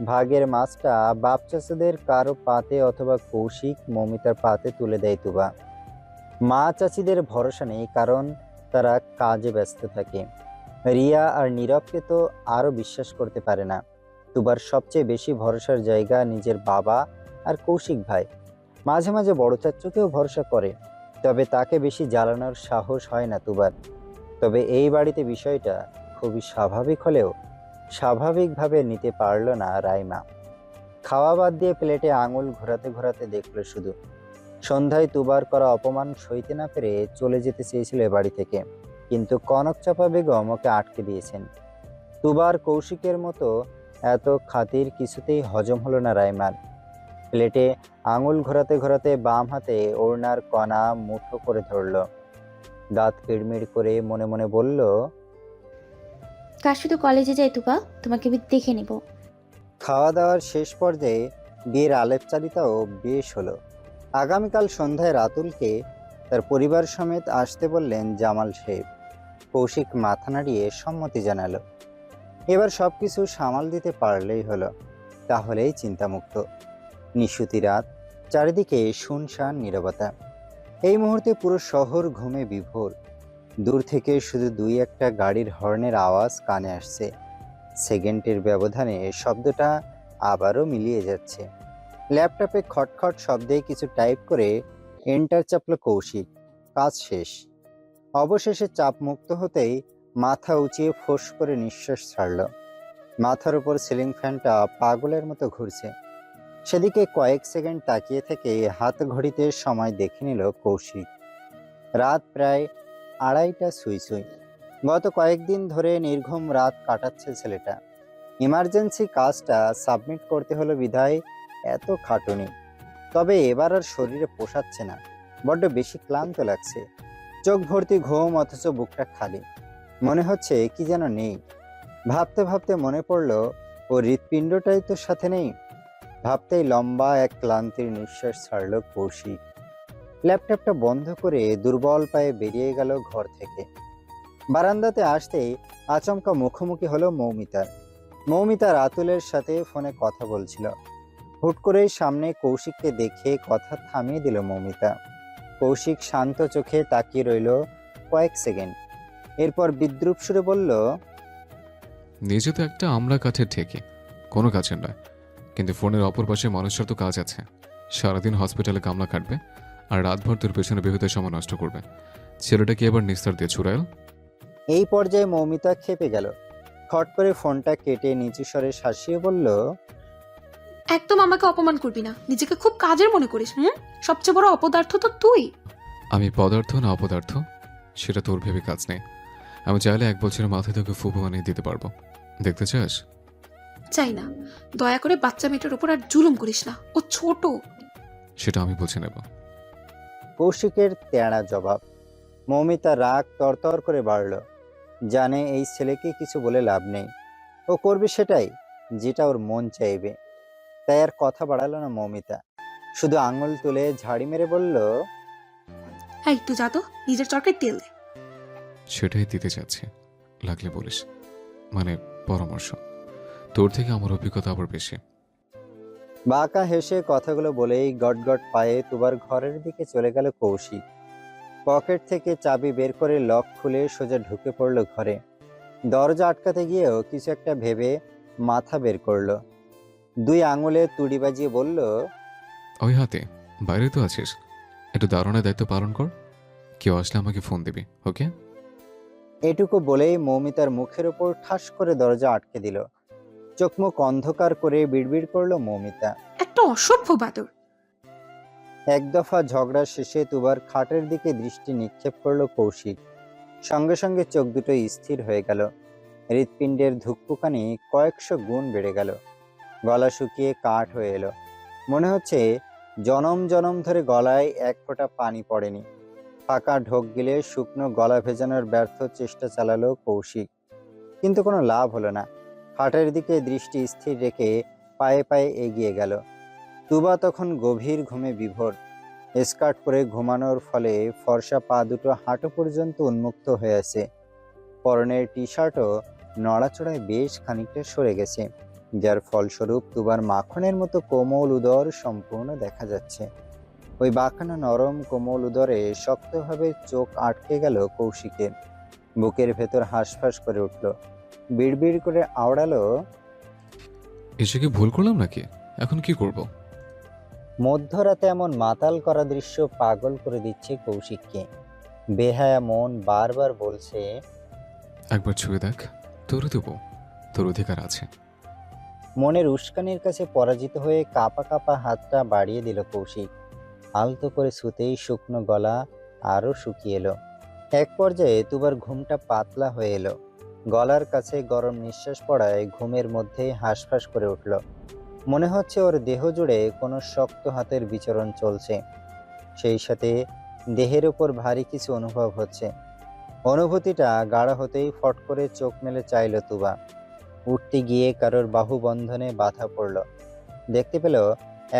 ভাগের মাছটা বাপ চাচাদের কারো পাতে অথবা কৌশিক মৌমিতার পাতে তুলে দেয় তুবা। মা চাচিদের ভরসা নেই, কারণ তারা কাজে ব্যস্ত থাকে। রিয়া আর নীরবকে তো আরও বিশ্বাস করতে পারে না। তুবার সবচেয়ে বেশি ভরসার জায়গা নিজের বাবা আর কৌশিক ভাই। মাঝে মাঝে বড় চাচ্চুকেও ভরসা করে, তবে তাকে বেশি জ্বালানোর সাহস হয় না তুবার। তবে এই বাড়িতে বিষয়টা খুবই স্বাভাবিক হলেও স্বাভাবিকভাবে নিতে পারল না রাইমা। খাওয়া বাদ দিয়ে প্লেটে আঙুল ঘোরাতে ঘোরাতে দেখলো শুধু। সন্ধ্যায় তুবার করা অপমান সইতে না পেরে চলে যেতে চেয়েছিল এ বাড়ি থেকে, কিন্তু কনক চাপা বেগম ওকে আটকে দিয়েছেন। তুবার কৌশিকের মতো এত খাতির কিছুতেই হজম হলো না রাইমার। প্লেটে আঙুল ঘোরাতে ঘোরাতে বাম হাতে ওড়নার কণা মুঠো করে ধরল। দাঁত কিড়মিড় করে মনে মনে বলল, কাল শুধু কলেজে যাই তুবা, তোমাকে আমি দেখে নিব। খাওয়া দাওয়ার শেষ পর্যায়ে বিয়ের আলেপচারিতাও বেশ হলো। আগামীকাল সন্ধ্যায় রাতুলকে তার পরিবার সমেত আসতে বললেন জামাল সাহেব। কৌশিক মাথা নাড়িয়ে সম্মতি জানালো। এবার সবকিছু সামাল দিতে পারলেই হলো, তাহলেই চিন্তামুক্ত। নিশুতি রাত, চারিদিকে শুনশান নীরবতা। এই মুহূর্তে পুরো শহর ঘুমে বিভোর। দূর থেকে শুধু দুই একটা গাড়ির হর্নের আওয়াজ কানে আসছে। সেকেন্ডের ব্যবধানে শব্দটা আবারও মিলিয়ে যাচ্ছে। ল্যাপটপে খটখট শব্দে কিছু টাইপ করে এন্টার চাপল কৌশিক। কাজ শেষ। অবশেষে চাপ মুক্ত হতেই মাথা উঁচিয়ে ফোঁস করে নিঃশ্বাস ছাড়ল। মাথার উপর সিলিং ফ্যানটা পাগলের মতো ঘুরছে। সেদিকে কয়েক সেকেন্ড তাকিয়ে থেকে হাত ঘড়িতে সময় দেখে নিল কৌশিক। রাত প্রায় 2:30 সুই সুই। গত কয়েকদিন ধরে নির্ঘুম রাত কাটাচ্ছে ছেলেটা। ইমার্জেন্সি কাজটা সাবমিট করতে হলো বিধায় এত খাটুনি। তবে এবার আর শরীরে পোষাচ্ছে না, বড্ড বেশি ক্লান্ত লাগছে। চোখ ভর্তি ঘুম, অথচ বুকটা খালি। মনে হচ্ছে কি যেন নেই। ভাবতে ভাবতে মনে পড়ল ও হৃৎপিণ্ডটাই তো সাথে নেই। ভাবতেই লম্বা এক ক্লান্তির নিঃশ্বাস ছাড়ল কৌশিক। ল্যাপটপটা বন্ধ করে দুর্বল পায়ে বেরিয়ে গেল ঘর থেকে। বারান্দাতে আসতেই আচমকা মুখোমুখি হলো মৌমিতার। মৌমিতা রাতুলের সাথে ফোনে কথা বলছিল। হুট করেই সামনে কৌশিককে দেখে কথা থামিয়ে দিল মৌমিতা। কৌশিক শান্ত চোখে তাকিয়ে রইল কয়েক সেকেন্ড, এরপর বিদ্রূপ সুরে বলল, নিজে তো একটা আমলা কাঠের ঠেকে, কোনো কাজের নয়। কিন্তু ফোনের অপর পাশে মানুষের তো কাজ আছে। সারাদিন হসপিটালে কামলা কাটবে আর রাতভর তোর পেছনে বেহুদে সময় নষ্ট করবে। ছেলেটাকে এবার নিস্তার দিয়ে ছুড়াইল। এই পর্যায়ে মৌমিতা ক্ষেপে গেল। খট করে ফোনটা কেটে নিচু স্বরে শাসিয়ে বলল, একদম আমাকে অপমান করবি না, নিজেকে খুব কাজের মনে করিস। সবচেয়ে বড় অপদার্থ তো তুই। আমি পদার্থ না অপদার্থ সেটা তোর ভেবে কাজ নেই। আমি চাইলে 1 বছরের মাথায় তোকে ফুপু বানিয়ে দিতে পারবো। দেখতে চাস? চাই না, দয়া করে বাচ্চা মেয়েটার উপর আর জুলুম করিস না, ও ছোট। সেটা আমি বুঝে নেব। কৌশিকের তেড়া জবাব। মৌমিতা রাগ তরতর করে বাড়ল। জানে এই ছেলেকে কিছু বলে লাভ নেই, ও করবে সেটাই যেটা ওর মন চাইবে। তাই আর কথা বাড়ালো না মৌমিতা, শুধু আঙুল তুলে ঝাড়ি মেরে বলল, হ্যাঁ, একটু যা তো, নিজের চরকায় তেল দে। সেটাই দিতে চাচ্ছি, লাগলে বলিস। মানে পরামর্শ। তোর থেকে আমার অভিজ্ঞতা আবার বেশি। বাঁকা হেসে কথাগুলো বলেই গটগট পায়ে তুবার ঘরের দিকে চলে গেল কৌশিক। পকেট থেকে চাবি বের করে লক খুলে সোজা ঢুকে পড়ল ঘরে। দরজা আটকাতে গিয়েও কিছু একটা ভেবে মাথা বের করলো। 2 আঙুলে তুড়ি বাজিয়ে বলল, ওই হাতে বাইরে তো আছিস, একটু দারুণের দায়িত্ব পালন কর। কেউ আসলে আমাকে ফোন দিবি, ওকে? এটুকু বলেই মৌমিতার মুখের ওপর ঠাস করে দরজা আটকে দিল। চোখ মুখ অন্ধকার করে বিড়বিড় করলো মৌমিতা। একটা অসভ্য বাদর। এক দফা ঝগড়া শেষে তুবার খাটের দিকে দৃষ্টি নিক্ষেপ করলো কৌশিক। সঙ্গে সঙ্গে চোখ দুটো স্থির হয়ে গেল। হৃৎপিণ্ডের ধুকপুকানি কয়েকশো গুণ বেড়ে গেল। গলা শুকিয়ে কাঠ হয়ে এলো। মনে হচ্ছে জনম জনম ধরে গলায় এক ফোঁটা পানি পড়েনি। ফাঁকা ঢোক গিলে শুকনো গলা ভেজানোর ব্যর্থ চেষ্টা চালালো কৌশিক, কিন্তু কোনো লাভ হলো না। খাটের দিকে দৃষ্টি স্থির রেখে পায়ে পায়ে এগিয়ে গেল। তুবা তখন গভীর ঘুমে বিভোর। স্কার্ট পরে ঘুমানোর ফলে ফর্সা পা দুটো হাঁটু পর্যন্ত উন্মুক্ত হয়ে আছে। পরনের টি শার্টও নড়াচড়ায় বেশ খানিকটা সরে গেছে, যার ফলস্বরূপ তুবার মাখনের মতো কোমল উদর সম্পূর্ণ দেখা যাচ্ছে। ওই বাঁকানো নরম কোমল উদরে শক্তভাবে চোখ আটকে গেল কৌশিকের। বুকের ভেতর হাঁসফাঁস করে উঠল। বিড়বিড় করে আওড়ালো, এসে কি ভুল করলাম নাকি? এখন কি করব? মধ্যরাতে এমন মাতাল করা দৃশ্য পাগল করে দিচ্ছে কৌশিককে। বেহায়া মন বারবার বলছে, একবার ছুঁয়ে দেখ, তোরও দেবো, তোর অধিকার আছে। মনের উস্কানির কাছে পরাজিত হয়ে কাঁপা কাঁপা হাতটা বাড়িয়ে দিল কৌশিক। আলতো করে ছুতেই শুকনো গলা আরো শুকিয়ে এলো। এক পর্যায়ে তুবার ঘুমটা পাতলা হয়ে এলো। গলার কাছে গরম নিঃশ্বাস পড়ায় ঘুমের মধ্যেই হাঁসফাঁস করে উঠল। মনে হচ্ছে ওর দেহ জুড়ে কোনো শক্ত হাতের বিচরণ চলছে, সেই সাথে দেহের ওপর ভারী কিছু অনুভব হচ্ছে। অনুভূতিটা গাঢ় হতেই ফট করে চোখ মেলে চাইল তুবা। উঠতে গিয়ে কারোর বাহু বন্ধনে বাধা পড়ল। দেখতে পেল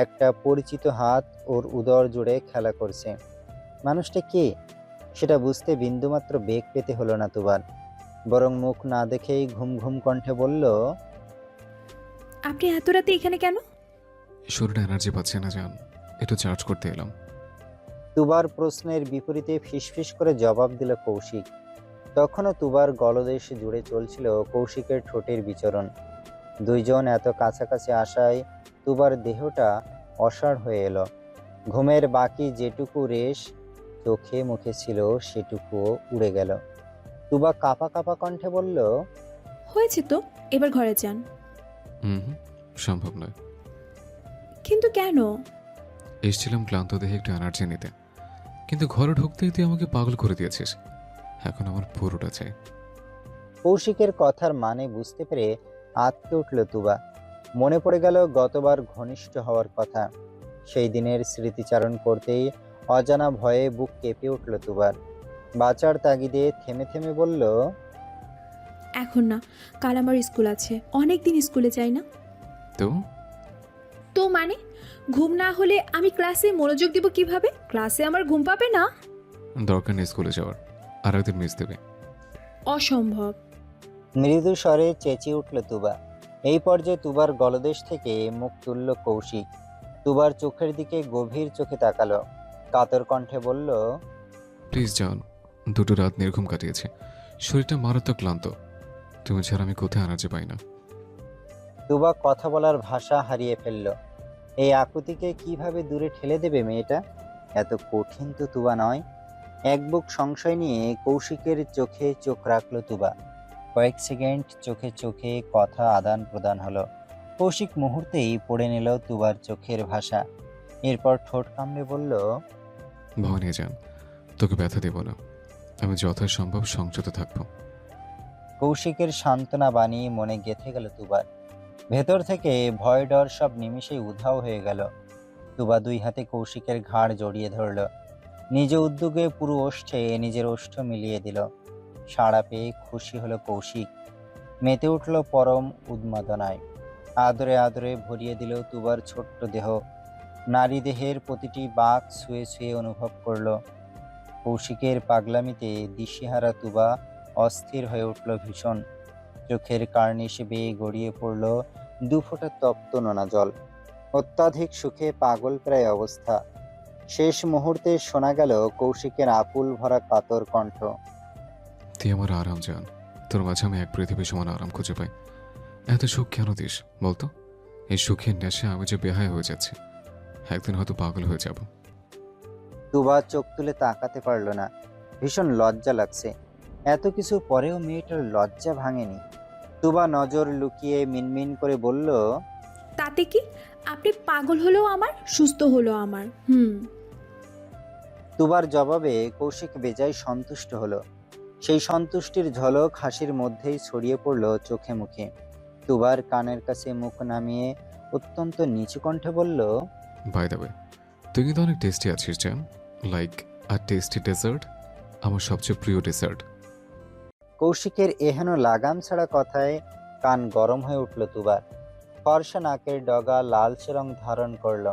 একটা পরিচিত হাত ওর উদর জুড়ে খেলা করছে। মানুষটা কে সেটা বুঝতে বিন্দুমাত্র বেগ পেতে হলো না তুবার, বরং মুখ না দেখেই ঘুম ঘুম কণ্ঠে বলল, আপনি এত রাতে এখানে কেন? শরীরে এনার্জি পাচ্ছে না জান, একটু চার্জ করতে এলাম। তুবার প্রশ্নের বিপরীতে ফিসফিস করে জবাব দিল কৌশিক। তখনও তুবার গলদেশ জুড়ে চলছিল কৌশিকের ঠোঁটের বিচরণ। দুইজন এত কাছাকাছি আসায় তুবার দেহটা অসাড় হয়ে এলো। ঘুমের বাকি যেটুকু রেশ চোখে মুখে ছিল সেটুকুও উড়ে গেল। তুবা কাঁপা কাঁপা কণ্ঠে বলল, হয়েছে তো, এবার ঘরে যান। হুম, সম্ভব নয়। কিন্তু কেন? এসেছিলাম ক্লান্ত দেহে একটু এনার্জি নিতে, কিন্তু ঘরে ঢুকতেই তুই আমাকে পাগল করে দিয়েছিস। এখন আমার পুরোটা চাই। কৌশিকের কথার মানে বুঝতে পেরে আঁতকে উঠল তুবা। মনে পড়ে গেল গতবার ঘনিষ্ঠ হওয়ার কথা। সেই দিনের স্মৃতিচারণ করতেই অজানা ভয়ে বুক কেঁপে উঠল তুবার। বাঁচার তাগিদে থেমে থেমে বলল, এখন না, কাল আমার স্কুল আছে, অনেক দিন স্কুলে যাই না। তো তো মানে, ঘুম না হলে আমি ক্লাসে মনোযোগ দিব কিভাবে? ক্লাসে আমার ঘুম পাবে না। দরকার নেই স্কুলে যাওয়ার, আর একদিন মিস দেবে। অসম্ভব। মৃদু স্বরে চেঁচিয়ে উঠল তুবা। এই পর্যায়ে তুবার গলদেশ থেকে মুখ তুলল কৌশিক। তুবার চোখের দিকে গভীর চোখে তাকালো, কাতর কণ্ঠে বলল, প্লিজ যান, দুটো রাত নির্ঘুম কাটিয়েছে, শরীরটা মারাত্মক ক্লান্ত। তুমি ছাড়া আমি কোথায় এনার্জি পাই না। তুবা কথা বলার ভাষা হারিয়ে ফেলল। এই আকুতিকে কিভাবে দূরে ঠেলে দেবে মেয়েটা? এত কঠিন তো তুবা নয়। এক বুক সংশয় নিয়ে কৌশিকের চোখে চোখ রাখল তুবা। কয়েক সেকেন্ড চোখে চোখে কথা আদান প্রদান হলো। কৌশিক মুহূর্তেই পড়ে নিল তুবার চোখের ভাষা। এরপর ঠোঁট কামড়ে বলল, ভয় নিয়ে যান, তোকে ব্যথা দেব না, আমি যথাসম্ভব সংযত থাকবো। কৌশিকের সান্ত্বনা বাণী মনে গেঁথে গেল তুবার। ভেতর থেকে ভয় ডর সব নিমিষেই উধাও হয়ে গেল। তুবা দুই হাতে কৌশিকের ঘাড় জড়িয়ে ধরল। নিজ উদ্যোগে পুরো ওষ্ঠে নিজের ওষ্ঠ মিলিয়ে দিল। সাড়া পেয়ে খুশি হলো কৌশিক। মেতে উঠল পরম উন্মাদনায়। আদরে আদরে ভরিয়ে দিল তুবার ছোট্ট দেহ। নারী দেহের প্রতিটি বাঁক ছুঁয়ে ছুঁয়ে অনুভব করল। কৌশিকের পাগলামিতে দিশেহারা তুবা অস্থির হয়ে উঠল ভীষণ। চোখের কার্নিশে বেয়ে গড়িয়ে পড়ল দুফোঁটা তপ্ত নোনা জল। অত্যাধিক সুখে পাগল প্রায় অবস্থা। শেষ মুহূর্তে শোনা গেল কৌশিকের আকুল ভরা কাতর কণ্ঠ, তুই আমার আরাম জান, তোর মাঝে আমি এক পৃথিবী সমান আরাম খুঁজে পাই। এত সুখ কেন দিস বলতো? এই সুখের নেশে আমি যে বেহায় হয়ে যাচ্ছি, একদিন হয়তো পাগল হয়ে যাব। তুবা চোখ তুলে তাকাতে পারল না। ভীষণ লজ্জা লাগছে। এত কিছু পরেও মেয়েটার লজ্জা ভাঙেনি। তুবা নজর লুকিয়ে মিনমিন করে বলল, তাতে কি? আপনি পাগল হলেও আমার, সুস্থ হলো আমার। তুবার জবাবে কৌশিক বেজায় সন্তুষ্ট হলো। সেই সন্তুষ্টির ঝলক হাসির মধ্যেই ছড়িয়ে পড়ল চোখে মুখে। তুবার কানের কাছে মুখ নামিয়ে অত্যন্ত নিচু কণ্ঠে বলল, বাই দ্য ওয়ে, তুই কিন্তু অনেক টেস্টি আছিস জান, লাইক আর টেস্টি ডেজার্ট, আমার সবচেয়ে প্রিয় ডেজার্ট। কৌশিকের এহেন লাগাম ছাড়া কথায় কান গরম হয়ে উঠল তুবার। ফর্সা নাকের ডগা লালচে রং ধারণ করল।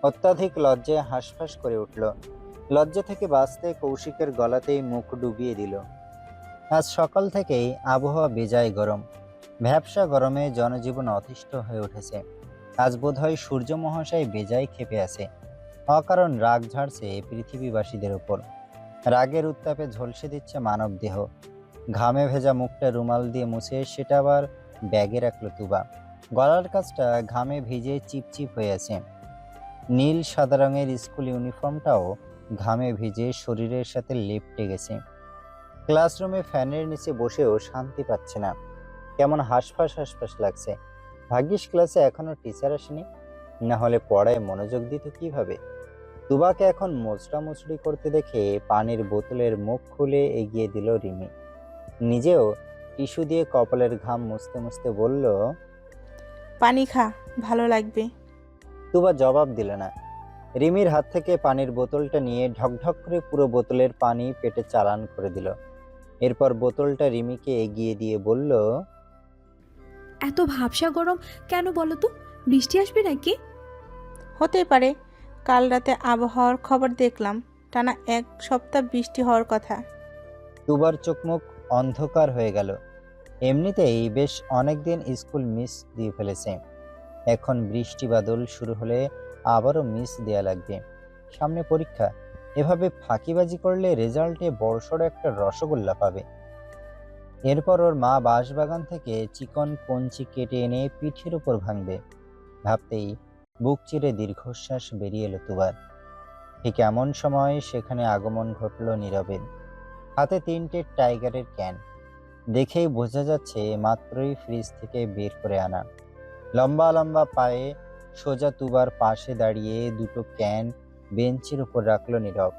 অত্যাধিক লজ্জায় হাঁসফাঁস করে উঠল। লজ্জা থেকে বাঁচতে কৌশিকের গলাতেই মুখ ডুবিয়ে দিল। আজ সকাল থেকেই আবহাওয়া বেজায় গরম। ভ্যাপসা গরমে জনজীবন অতিষ্ঠ হয়ে উঠেছে। আজ বোধহয় সূর্য মহাশয় বেজায় ক্ষেপে আছে। অকারণ রাগ ঝাড়ছে পৃথিবীবাসীদের উপর। রাগের উত্তাপে ঝলসে দিচ্ছে মানব দেহ। ঘামে ভেজা মুখটা রুমাল দিয়ে মুছে সেটা আবার ব্যাগে রাখলো তুবা। গলার কাছটা ঘামে ভিজে চিপচিপ হয়ে আছে। নীল সাদা রঙের স্কুল ইউনিফর্মটাও ঘামে ভিজে শরীরের সাথে লেপ্টে গেছে। ক্লাসরুমে ফ্যানের নিচে বসেও শান্তি পাচ্ছে না, কেমন হাঁসফাঁস হাঁসফাঁস লাগছে। ভাগ্যিস ক্লাসে এখনো টিচার আসেনি, না হলে পড়ায় মনোযোগ দিত কিভাবে। তুবাকে এখন মোচড়ামুচড়ি করতে দেখে পানির বোতলের মুখ খুলে এগিয়ে দিল রিমি। নিজেও টিস্যু দিয়ে কপালের ঘাম মুছতে মুছতে বলল, পানি খা, ভালো লাগবে। তুবা জবাব দিল না। রিমির হাত থেকে পানির বোতলটা নিয়ে ঢকঢক করে পুরো বোতলের পানি পেটে চালান করে দিল। এরপর বোতলটা রিমিকে এগিয়ে দিয়ে বলল, এত ভাবসা গরম কেন বলো তো? বৃষ্টি আসবে নাকি? হতে পারে, কাল রাতে আবহাওয়ার খবর দেখলাম, টানা 1 সপ্তাহ বৃষ্টি হওয়ার কথা। তুবার চোখ মুখ অন্ধকার হয়ে গেল। এমনিতেই বেশ অনেকদিন স্কুল মিস দিয়ে ফেলেছে, এখন বৃষ্টি বাদল শুরু হলে আবারও মিস দেয়া লাগবে। সামনে পরীক্ষা, এভাবে ফাঁকিবাজি করলে রেজাল্টে বড়সড় একটা রসগোল্লা পাবে। এরপর ওর মা বাঁশবাগান থেকে চিকন কঞ্চি কেটে এনে পিঠের উপর ভাঙবে। ভাবতেই বুক চিরে দীর্ঘশ্বাস বেরিয়ে এলো তুবার। ঠিক এমন সময় সেখানে আগমন ঘটল নীরবের। হাতে 3টে টাইগারের ক্যান, দেখেই বোঝা যাচ্ছে মাত্রই ফ্রিজ থেকে বের করে আনা। লম্বা লম্বা পায়ে সোজা তুবার পাশে দাঁড়িয়ে 2টো ক্যান বেঞ্চের উপর রাখলো নীরব।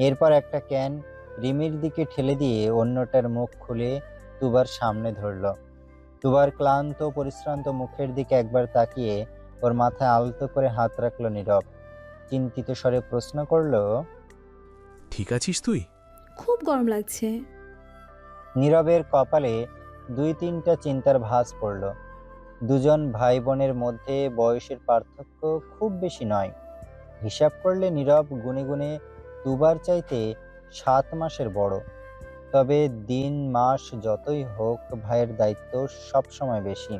এরপর একটা ক্যান রিমির দিকে ঠেলে দিয়ে অন্যটার মুখ খুলে তুবার সামনে ধরল। তুবার ক্লান্ত পরিশ্রান্ত মুখের দিকে একবার তাকিয়ে ওর মাথায় আলতো করে হাত রাখলো নীরব। চিন্তিত স্বরে প্রশ্ন করলো, ঠিক আছিস তুই? খুব গরম লাগছে। নীরবের কপালে 2-3টা চিন্তার ভাঁজ পড়ল। দুজন ভাই বোনের মধ্যে বয়সের পার্থক্য খুব বেশি নয়। হিসাব করলে নীরব গুনে গুনে তুবার চাইতে 7 মাসের বড়। তবে দিন মাস যতই হোক ভাইয়ের দায়িত্ব সব সময় বেশি।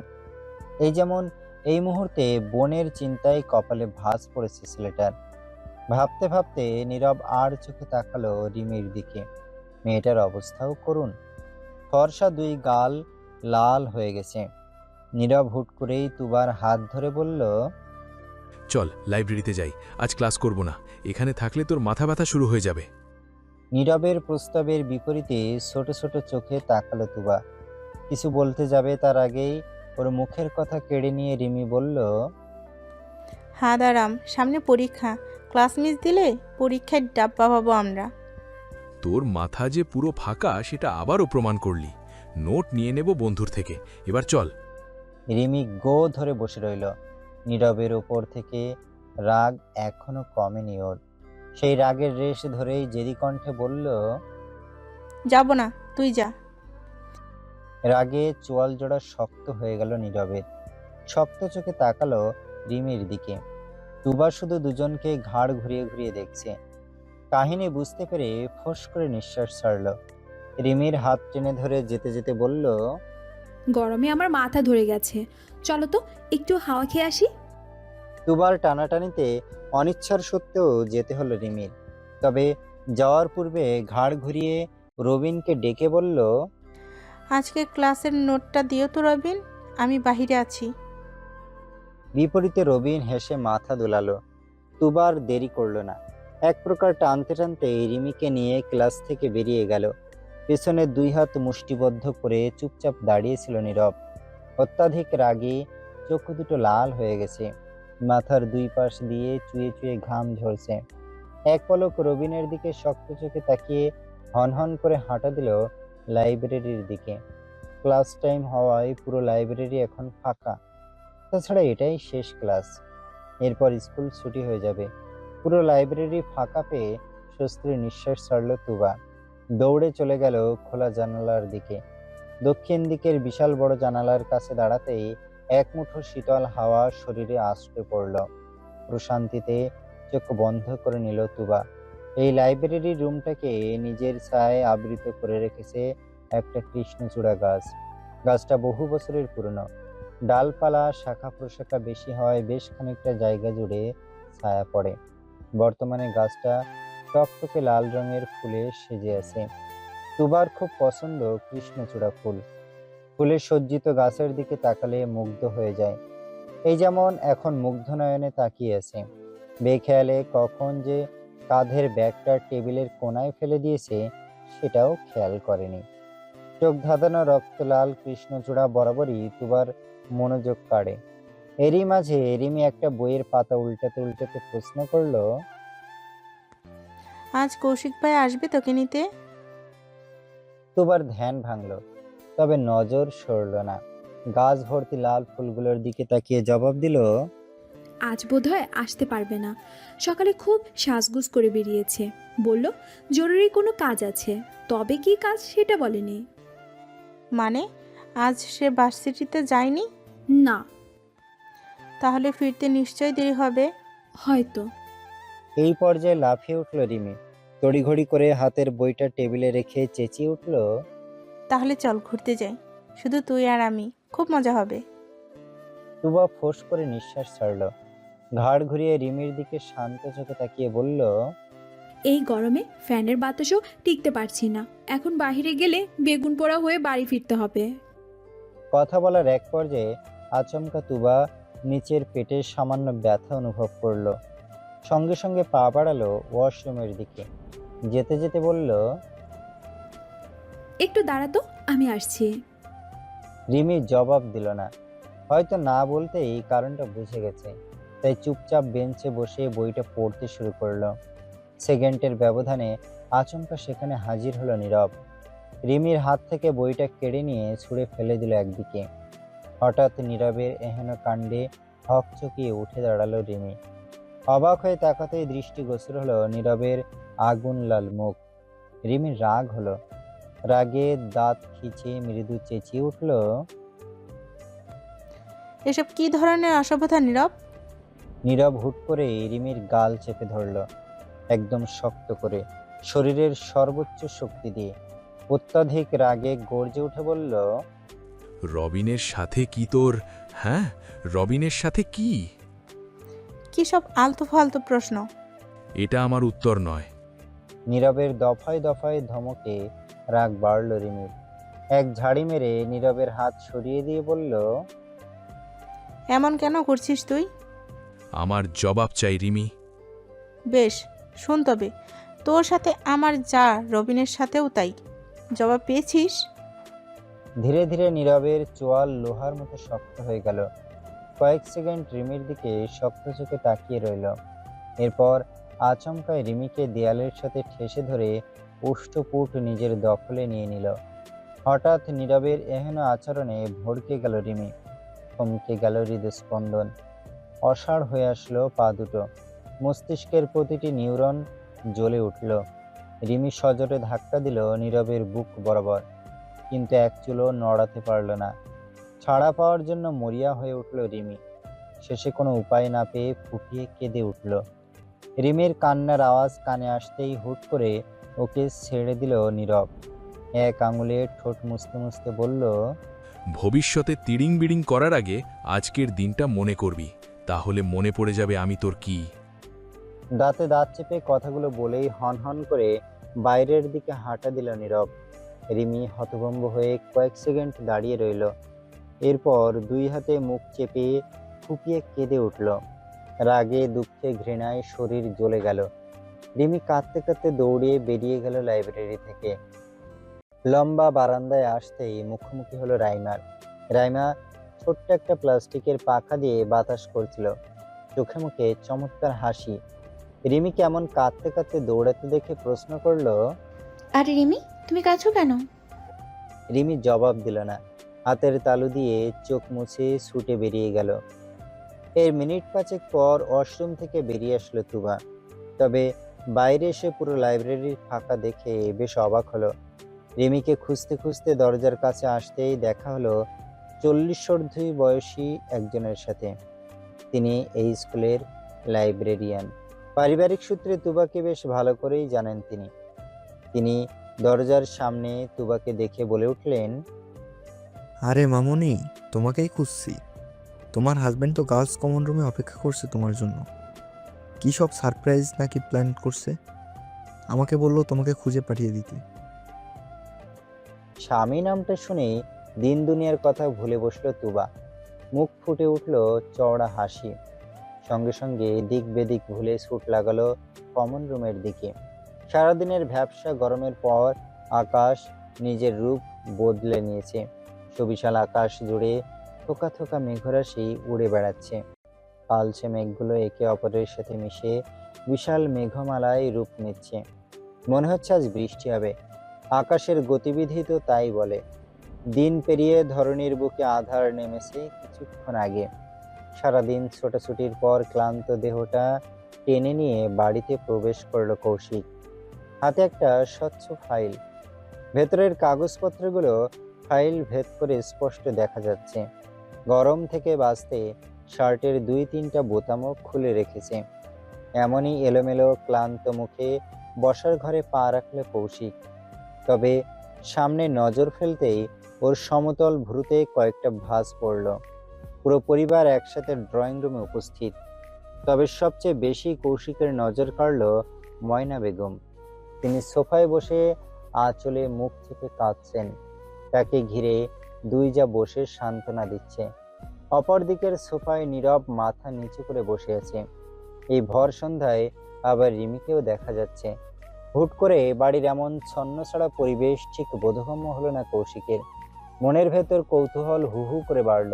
এই যেমন এই মুহূর্তে বোনের চিন্তায় কপালে ভাঁজ পড়েছে ছেলেটার। ভাবতে ভাবতে নীরব আর চোখে তাকালো রিমির দিকে। মেয়েটার অবস্থাও করুণ, ফর্সা 2 গাল লাল হয়ে গেছে। নীরব হুট করেই তুবার হাত ধরে বলল, চল লাইব্রেরিতে যাই, আজ ক্লাস করব না, এখানে থাকলে তোর মাথা ব্যথা শুরু হয়ে যাবে। নীরবের প্রস্তাবের বিপরীতে ছোট ছোট চোখে তাকালো তুবা। কিছু বলতে যাবে তার আগেই ওর মুখের কথা কেড়ে নিয়ে রিমি বলল, দাঁড়াম, সামনে পরীক্ষা, ক্লাস মিস দিলে পরীক্ষায় ডাব্বা পাবো আমরা। তোর মাথা যে পুরো ফাঁকা সেটা আবারও প্রমাণ করলি। নোট নিয়ে নেব বন্ধুর থেকে, এবার চল। রিমি গো ধরে বসে রইল। নীরবের ওপর থেকে রাগ এখনো কমেনি ওর। সেই রাগের রেশ ধরেই জেদি কণ্ঠে বলল, যাব না, তুই যা। রাগে চোয়াল জোড়া শক্ত হয়ে গেল নীরবের। শক্ত চোখে তাকালো রিমির দিকে। তুবা শুধু দুজনকে ঘাড় ঘুরিয়ে ঘুরিয়ে দেখছে। কাহিনী বুঝতে পেরে ফোঁস করে নিঃশ্বাস ছাড়ল। রিমির হাত টেনে ধরে যেতে যেতে বলল, গরমে আমার মাথা ধরে গেছে, চলো তো একটু হাওয়া খেয়ে আসি। তুবার টানাটানিতে অনিচ্ছার সত্ত্বেও যেতে হলো রিমির। তবে যাওয়ার পূর্বে ঘাড় ঘুরিয়ে রবিনকে ডেকে বলল, আজকে ক্লাসের নোটটা দিও তো রবিন, আমি বাহিরে আছি। বিপরীতে রবিন হেসে মাথা দোলালো। তুবার দেরি করলো না। এক প্রকার টানতে টানতে রিমিকে নিয়ে ক্লাস থেকে বেরিয়ে গেল। পেছনে 2 হাত মুষ্টিবদ্ধ করে চুপচাপ দাঁড়িয়েছিল নীরব। অত্যাধিক রাগে চোখ দুটো লাল হয়ে গেছে, মাথার 2 পাশ দিয়ে চুয়ে চুয়ে ঘাম ঝরছে। এক পলক রবিনের দিকে শক্ত চোখে তাকিয়ে হনহন করে হাঁটা দিল লাইব্রেরির দিকে। ক্লাস টাইম হওয়ায় পুরো লাইব্রেরি এখন ফাঁকা। তাছাড়া এটাই শেষ ক্লাস, এরপর স্কুল ছুটি হয়ে যাবে। পুরো লাইব্রেরি ফাঁকা পেয়ে স্বস্তির নিঃশ্বাস ছাড়ল তুবা। দৌড়ে চলে গেল খোলা জানালার দিকে। দক্ষিণ দিকের বিশাল বড় জানালার কাছে দাঁড়াতেই এক মুঠো শীতল হাওয়া শরীরে আশ্রে পড়ল। প্রশান্তিতে চোখ বন্ধ করে নিল তুবা। এই লাইব্রেরি রুমটাকে নিজের ছায়ায় আবৃত করে রেখেছে একটা কৃষ্ণচূড়া গাছ। গাছটা বহু বছরের পুরনো, ডালপালা শাখা প্রশাখা বেশি হয় বেশ খানিকটা জায়গা জুড়ে ছায়া পড়ে। বর্তমানে গাছটা টকটকে লাল রঙের ফুলে সেজে আছে। তুবার খুব পছন্দ কৃষ্ণচূড়া ফুল। ফুলে সজ্জিত গাছের দিকে তাকালে মুগ্ধ হয়ে যায়। এই যেমন এখন মুগ্ধ নয়নে তাকিয়ে আছে। বেখেয়ালে কখন যে কাঁধের ব্যাগটা টেবিলের কোনায় ফেলে দিয়েছে সেটাও খেয়াল করেনি। চোখ ধাঁধানো রক্তলাল কৃষ্ণচূড়া বরাবরই তুবার মনোযোগ কাড়ে। এরই মাঝে রিমি একটা বইয়ের পাতা উল্টাতে উল্টাতে প্রশ্ন করলো, আজ কৌশিক ভাই আসবে তোকে নিতে? তুবার ধ্যান ভাঙলো, তবে নজর সরল না। গাছ ভর্তি লাল ফুলগুলোর দিকে তাকিয়ে জবাব দিল, আজ বোধহয় আসতে পারবে না। সকালে খুব সাজগুজ করে বেরিয়েছে, বলল জরুরি কোনো কাজ আছে, তবে কি কাজ সেটা বলেনি। মানে আজ সে ভার্সিটিতে যায়নি? না। তাহলে ফিরতে নিশ্চয়ই দেরি হবে। হয়তো। এই পর্যায়ে লাফিয়ে উঠল রিমি। তড়িঘড়ি করে হাতের বইটা টেবিলে রেখে চেঁচিয়ে উঠল, তাহলে চল ঘুরতে যাই, শুধু তুই আর আমি, খুব মজা হবে। তুবা ফোঁস করে নিঃশ্বাস ছাড়ল। ঘাড় ঘুরিয়ে রিমির দিকে শান্ত চোখে তাকিয়ে বলল, এই গরমে ফ্যানের বাতাসও টিকতে পারছি না, এখন বাইরে গেলে বেগুন পোড়া হয়ে বাড়ি ফিরতে হবে। কথা বলার এক পর্যায়ে আচমকা তুবা নিচের পেটের সামান্য ব্যথা অনুভব করলো। সঙ্গে সঙ্গে পা বাড়ালো ওয়াশরুমের দিকে। যেতে যেতে বলল, একটু দাঁড়াতো, আমি আসছি। রিমি জবাব দিল না। হয়তো না বলতেই কারণটা বুঝে গেছে, তাই চুপচাপ বেঞ্চে বসে বইটা পড়তে শুরু করলো। সেকেন্ডের ব্যবধানে আচমকা সেখানে হাজির হলো নীরব। রিমির হাত থেকে বইটা কেড়ে নিয়ে ছুঁড়ে ফেলে দিল একদিকে। হঠাৎ নীরবের এহেন কাণ্ডে হকচকিয়ে উঠে দাঁড়ালো রিমি। অবাক হয়ে তাকাতেই দৃষ্টিগোচর হলো নীরবের আগুন লাল মুখ। রিমির রাগ হলো। রাগে দাঁত খিচে মৃদু চেঁচিয়ে উঠল, এসব কি ধরনের অসভ্যতা নীরব? নীরব হুট করে রিমির গাল চেপে ধরল, একদম শক্ত করে, শরীরের সর্বোচ্চ শক্তি দিয়ে। অত্যাধিক রাগে গর্জে উঠে বলল, রবিনের সাথে কি তোর? হ্যাঁ, রবিনের সাথে কি? কি সব আলতু ফালতু প্রশ্ন? এটা আমার উত্তর নয়। নীরবের দফায় দফায় ধমকে রাগ বাড়ল রিমির। এক ঝাড়ি মেরে নীরবের হাত সরিয়ে দিয়ে বলল, এমন কেন করছিস তুই? আমার জবাব চাই রিমি। বেশ, শোন তবে, তোর সাথে আমার যা, রবিনের সাথেও তাই। জবাব পেয়েছিস? ধীরে ধীরে নীরবের চোয়াল লোহার মতো শক্ত হয়ে গেল। কয়েক সেকেন্ড রিমির দিকে শক্ত চোখে তাকিয়ে রইল। এরপর আচমকায় রিমিকে দেয়ালের সাথে ঠেসে ধরে উষ্টপুট নিজের দখলে নিয়ে নিল। হঠাৎ নীরবের এহেন আচরণে ভড়কে গেল রিমি। থমকে গেল হৃদস্পন্দন। অসাড় হয়ে আসলো পা দুটো। মস্তিষ্কের প্রতিটি নিউরন জ্বলে উঠল। রিমি সজোরে ধাক্কা দিল নীরবের বুক বরাবর, কিন্তু এক চুলও নড়াতে পারল না। ছাড়া পাওয়ার জন্য মরিয়া হয়ে উঠল রিমি। শেষে কোনো উপায় না পেয়ে ফুঁপিয়ে কেঁদে উঠল। রিমির কান্নার আওয়াজ কানে আসতেই হুট করে ওকে ছেড়ে দিল নীরব। এক আঙুলে ঠোঁট মুছতে মুছতে বলল, ভবিষ্যতে তিড়িং বিড়িং করার আগে আজকের দিনটা মনে করবি, তাহলে মনে পড়ে যাবে আমি তোর কি। দাঁতে দাঁত চেপে কথাগুলো বলেই হন হন করে বাইরের দিকে হাঁটা দিল নীরব। রিমি হতভম্ব হয়ে কয়েক সেকেন্ড দাঁড়িয়ে রইল। এরপর দুই হাতে মুখ চেপে ফুঁপিয়ে কেঁদে উঠল। রাগে দুঃখে ঘৃণায় শরীর জ্বলে গেল। রিমি কাঁদতে কাঁদতে দৌড়ে বেরিয়ে গেল লাইব্রেরি থেকে। লম্বা বারান্দায় আসতেই মুখোমুখি হলো রাইমার। রাইমা ছোট্ট একটা প্লাস্টিকের পাখা দিয়ে বাতাস করছিল, চোখে মুখে চমৎকার হাসি। রিমি কেমন কাঁদতে কাঁদতে দৌড়াতে দেখে প্রশ্ন করলো, আরে রিমি, তুমি কাঁদছো কেন? রিমি জবাব দিল না। হাতের তালু দিয়ে চোখ মুছে ছুটে বেরিয়ে গেল। এর মিনিট পাঁচেক পর ওয়াশরুম থেকে বেরিয়ে আসলো তুবা। তবে বাইরে এসে পুরো লাইব্রেরির ফাঁকা দেখে বেশ অবাক হলো। রিমিকে খুঁজতে খুঁজতে দরজার কাছে আসতেই দেখা হলো 40 বয়সী একজনের সাথে। তিনি এই স্কুলের লাইব্রেরিয়ান। পারিবারিক সূত্রে তুবাকে বেশ ভালো করেই জানেন তিনি দরজার সামনে তুবাকে দেখে বলে উঠলেন, আরে মামুনি, তোমাকেই খুঁজছি। তোমার হাজবেন্ড তো গার্লস কমন রুমে অপেক্ষা করছে তোমার জন্য। কি সব সারপ্রাইজ নাকি প্ল্যান করছে? আমাকে বললো তোমাকে খুঁজে পাঠিয়ে দিতে। স্বামী নামটা শুনে দিন দুনিয়ার কথা ভুলে বসলো তুবা। মুখ ফুটে উঠল চওড়া হাসি। সঙ্গে সঙ্গে দিক বেদিক ভুলে ছুট লাগালো কমন রুমের দিকে। সারাদিনের ভ্যাপসা গরমের পর আকাশ নিজের রূপ বদলে নিয়েছে। সুবিশাল আকাশ জুড়ে থোকা থোকা মেঘরাশি উড়ে বেড়াচ্ছে। কালচে মেঘগুলো একে অপরের সাথে মিশে বিশাল মেঘমালায় রূপ নিচ্ছে। মনে হচ্ছে আজ বৃষ্টি হবে। আকাশের গতিবিধি তো তাই বলে। দিন পেরিয়ে ধরণীর বুকে আধার নেমেছে কিছুক্ষণ আগে। সারাদিন ছোটাছুটির পর ক্লান্ত দেহটা টেনে নিয়ে বাড়িতে প্রবেশ করলো কৌশিক। হাতে একটা স্বচ্ছ ফাইল। ভেতরের কাগজপত্রগুলো ফাইল ভেদ করে স্পষ্ট দেখা যাচ্ছে। গরম থেকে বাঁচতে শার্টের 2-3টা বোতামও খুলে রেখেছে। এমনই এলোমেলো ক্লান্ত মুখে বসার ঘরে পা রাখল কৌশিক। তবে সামনে নজর ফেলতেই ওর সমতল ভ্রুতে কয়েকটা ভাঁজ পড়ল। পুরো পরিবার একসাথে ড্রয়িং রুমে উপস্থিত। তবে সবচেয়ে বেশি কৌশিকের নজর কাড়ল ময়না বেগম। তিনি সোফায় বসে আঁচলে মুখ চেপে কাঁদছেন। তাকে ঘিরে দুই যা বসে সান্ত্বনা দিচ্ছে। অপর দিকের সোফায় নীরব মাথা নিচু করে বসে আছে। এই ভর সন্ধ্যায় আবার রিমিকেও দেখা যাচ্ছে। হুট করে বাড়ির এমন ছন্নছাড়া পরিবেশ ঠিক বোধগম্য হলো না কৌশিকের। মনের ভেতর কৌতূহল হু হু করে বাড়ল।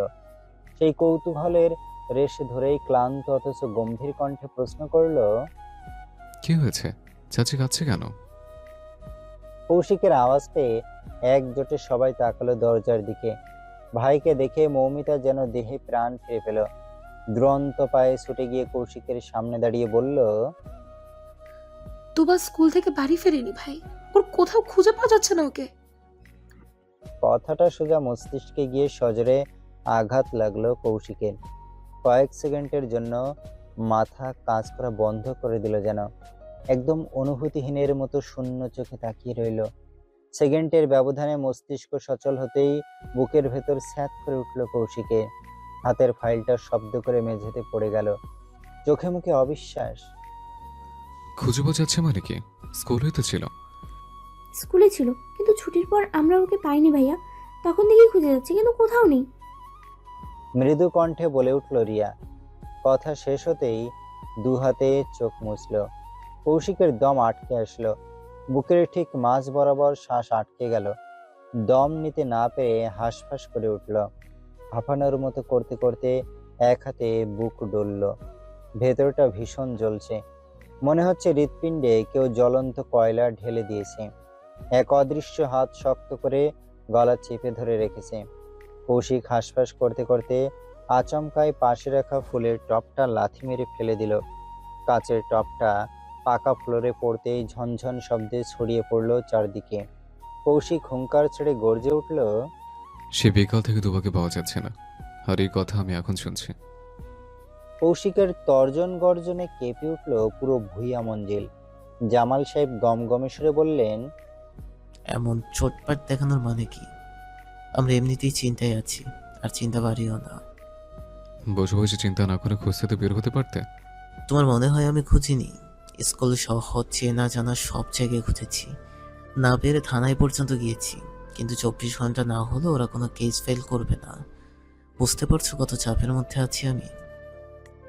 সেই কৌতূহলের রেশ ধরেই ক্লান্ত অথচ গম্ভীর কণ্ঠে প্রশ্ন করল, কি হয়েছে? চাচি কাঁদছে কেন? কৌশিকের আওয়াজ পেয়ে একজোটে সবাই তাকালো দরজার দিকে। ভাইকে দেখে মৌমিতা যেন দেহে প্রাণ ফিরে পেল। দ্রন্ত পায়ে ছুটে গিয়ে কৌশিকের সামনে দাঁড়িয়ে বলল, তুবা স্কুল থেকে বাড়ি ফেরেনি ভাই, ওর কোথাও খুঁজে পাওয়া যাচ্ছে না ওকে। কথাটা সোজা মস্তিষ্কে গিয়ে সজোরে আঘাত লাগলো কৌশিকের। কয়েক সেকেন্ডের জন্য মাথা কাজ করা বন্ধ করে দিল, যেন একদম অনুভূতিহীনের মতো শূন্য চোখে তাকিয়ে রইল। সেকেন্ডের ব্যবধানে মস্তিষ্ক সচল হতেই বুকের ভেতর স্যাঁত করে উঠল কৌশিকের। হাতের ফাইলটা শব্দ করে মেঝেতে পড়ে গেল। চোখে মুখে অবিশ্বাস। খুঁজে পাওয়া যাচ্ছে মানে কি? স্কুলেই তো ছিল। স্কুলে ছিল, কিন্তু ছুটির পর আমরা ওকে পাইনি ভাইয়া। তখন থেকেই খুঁজে যাচ্ছি, কিন্তু কোথাও নেই। মৃদু কণ্ঠে বলে উঠল রিয়া। কথা শেষ হতেই দু হাতে চোখ মুছল। কৌশিকের দম আটকে আসলো। বুকের ঠিক মাঝ বরাবর শ্বাস আটকে গেল। দম নিতে না পেরে হাঁসফাঁস করে উঠল। হাঁপানোর মতো করতে করতে এক হাতে বুক ডলল। ভেতরটা ভীষণ জ্বলছে। মনে হচ্ছে হৃৎপিণ্ডে কেউ জ্বলন্ত কয়লা ঢেলে দিয়েছে। এক অদৃশ্য হাত শক্ত করে গলা চেপে ধরে রেখেছে। কৌশিক হাঁসফাঁস করতে করতে আচমকায় পাশে রাখা ফুলের টপটা লাথি মেরে ফেলে দিল। কাচের টপটা পাকা ফ্লোরে পড়তেই ঝনঝন শব্দে ছড়িয়ে পড়ল চারদিকে। কৌশিক হুঙ্কার ছেড়ে গর্জে উঠল, সে বিকাল থেকে দুবাকে পাওয়া যাচ্ছে না, আর এই কথা আমি এখন শুনছি। কৌশিকের তর্জন গর্জনে কেঁপে উঠল পুরো ভুইয়া মঞ্জিল। জামাল সাহেব গমগমে সুরে বললেন, এমন চোটপাট দেখানোর মানে কি? আমরা এমনিতেই চিন্তায় আছি, আর চিন্তা বাড়িও না। বসে বসে চিন্তা না করে খুঁজতে তো বের হতে পারতে। তোমার মনে হয় আমি খুঁজিনি? স্কুল শহর চেনা জানা সব জায়গায় খুঁজেছি, না পেরে থানায় পর্যন্ত গিয়েছি, কিন্তু 24 ঘন্টা না হলে ওরা কোনো কেস ফাইল করবে না। বুঝতে পারছো কত চাপের মধ্যে আছি আমি?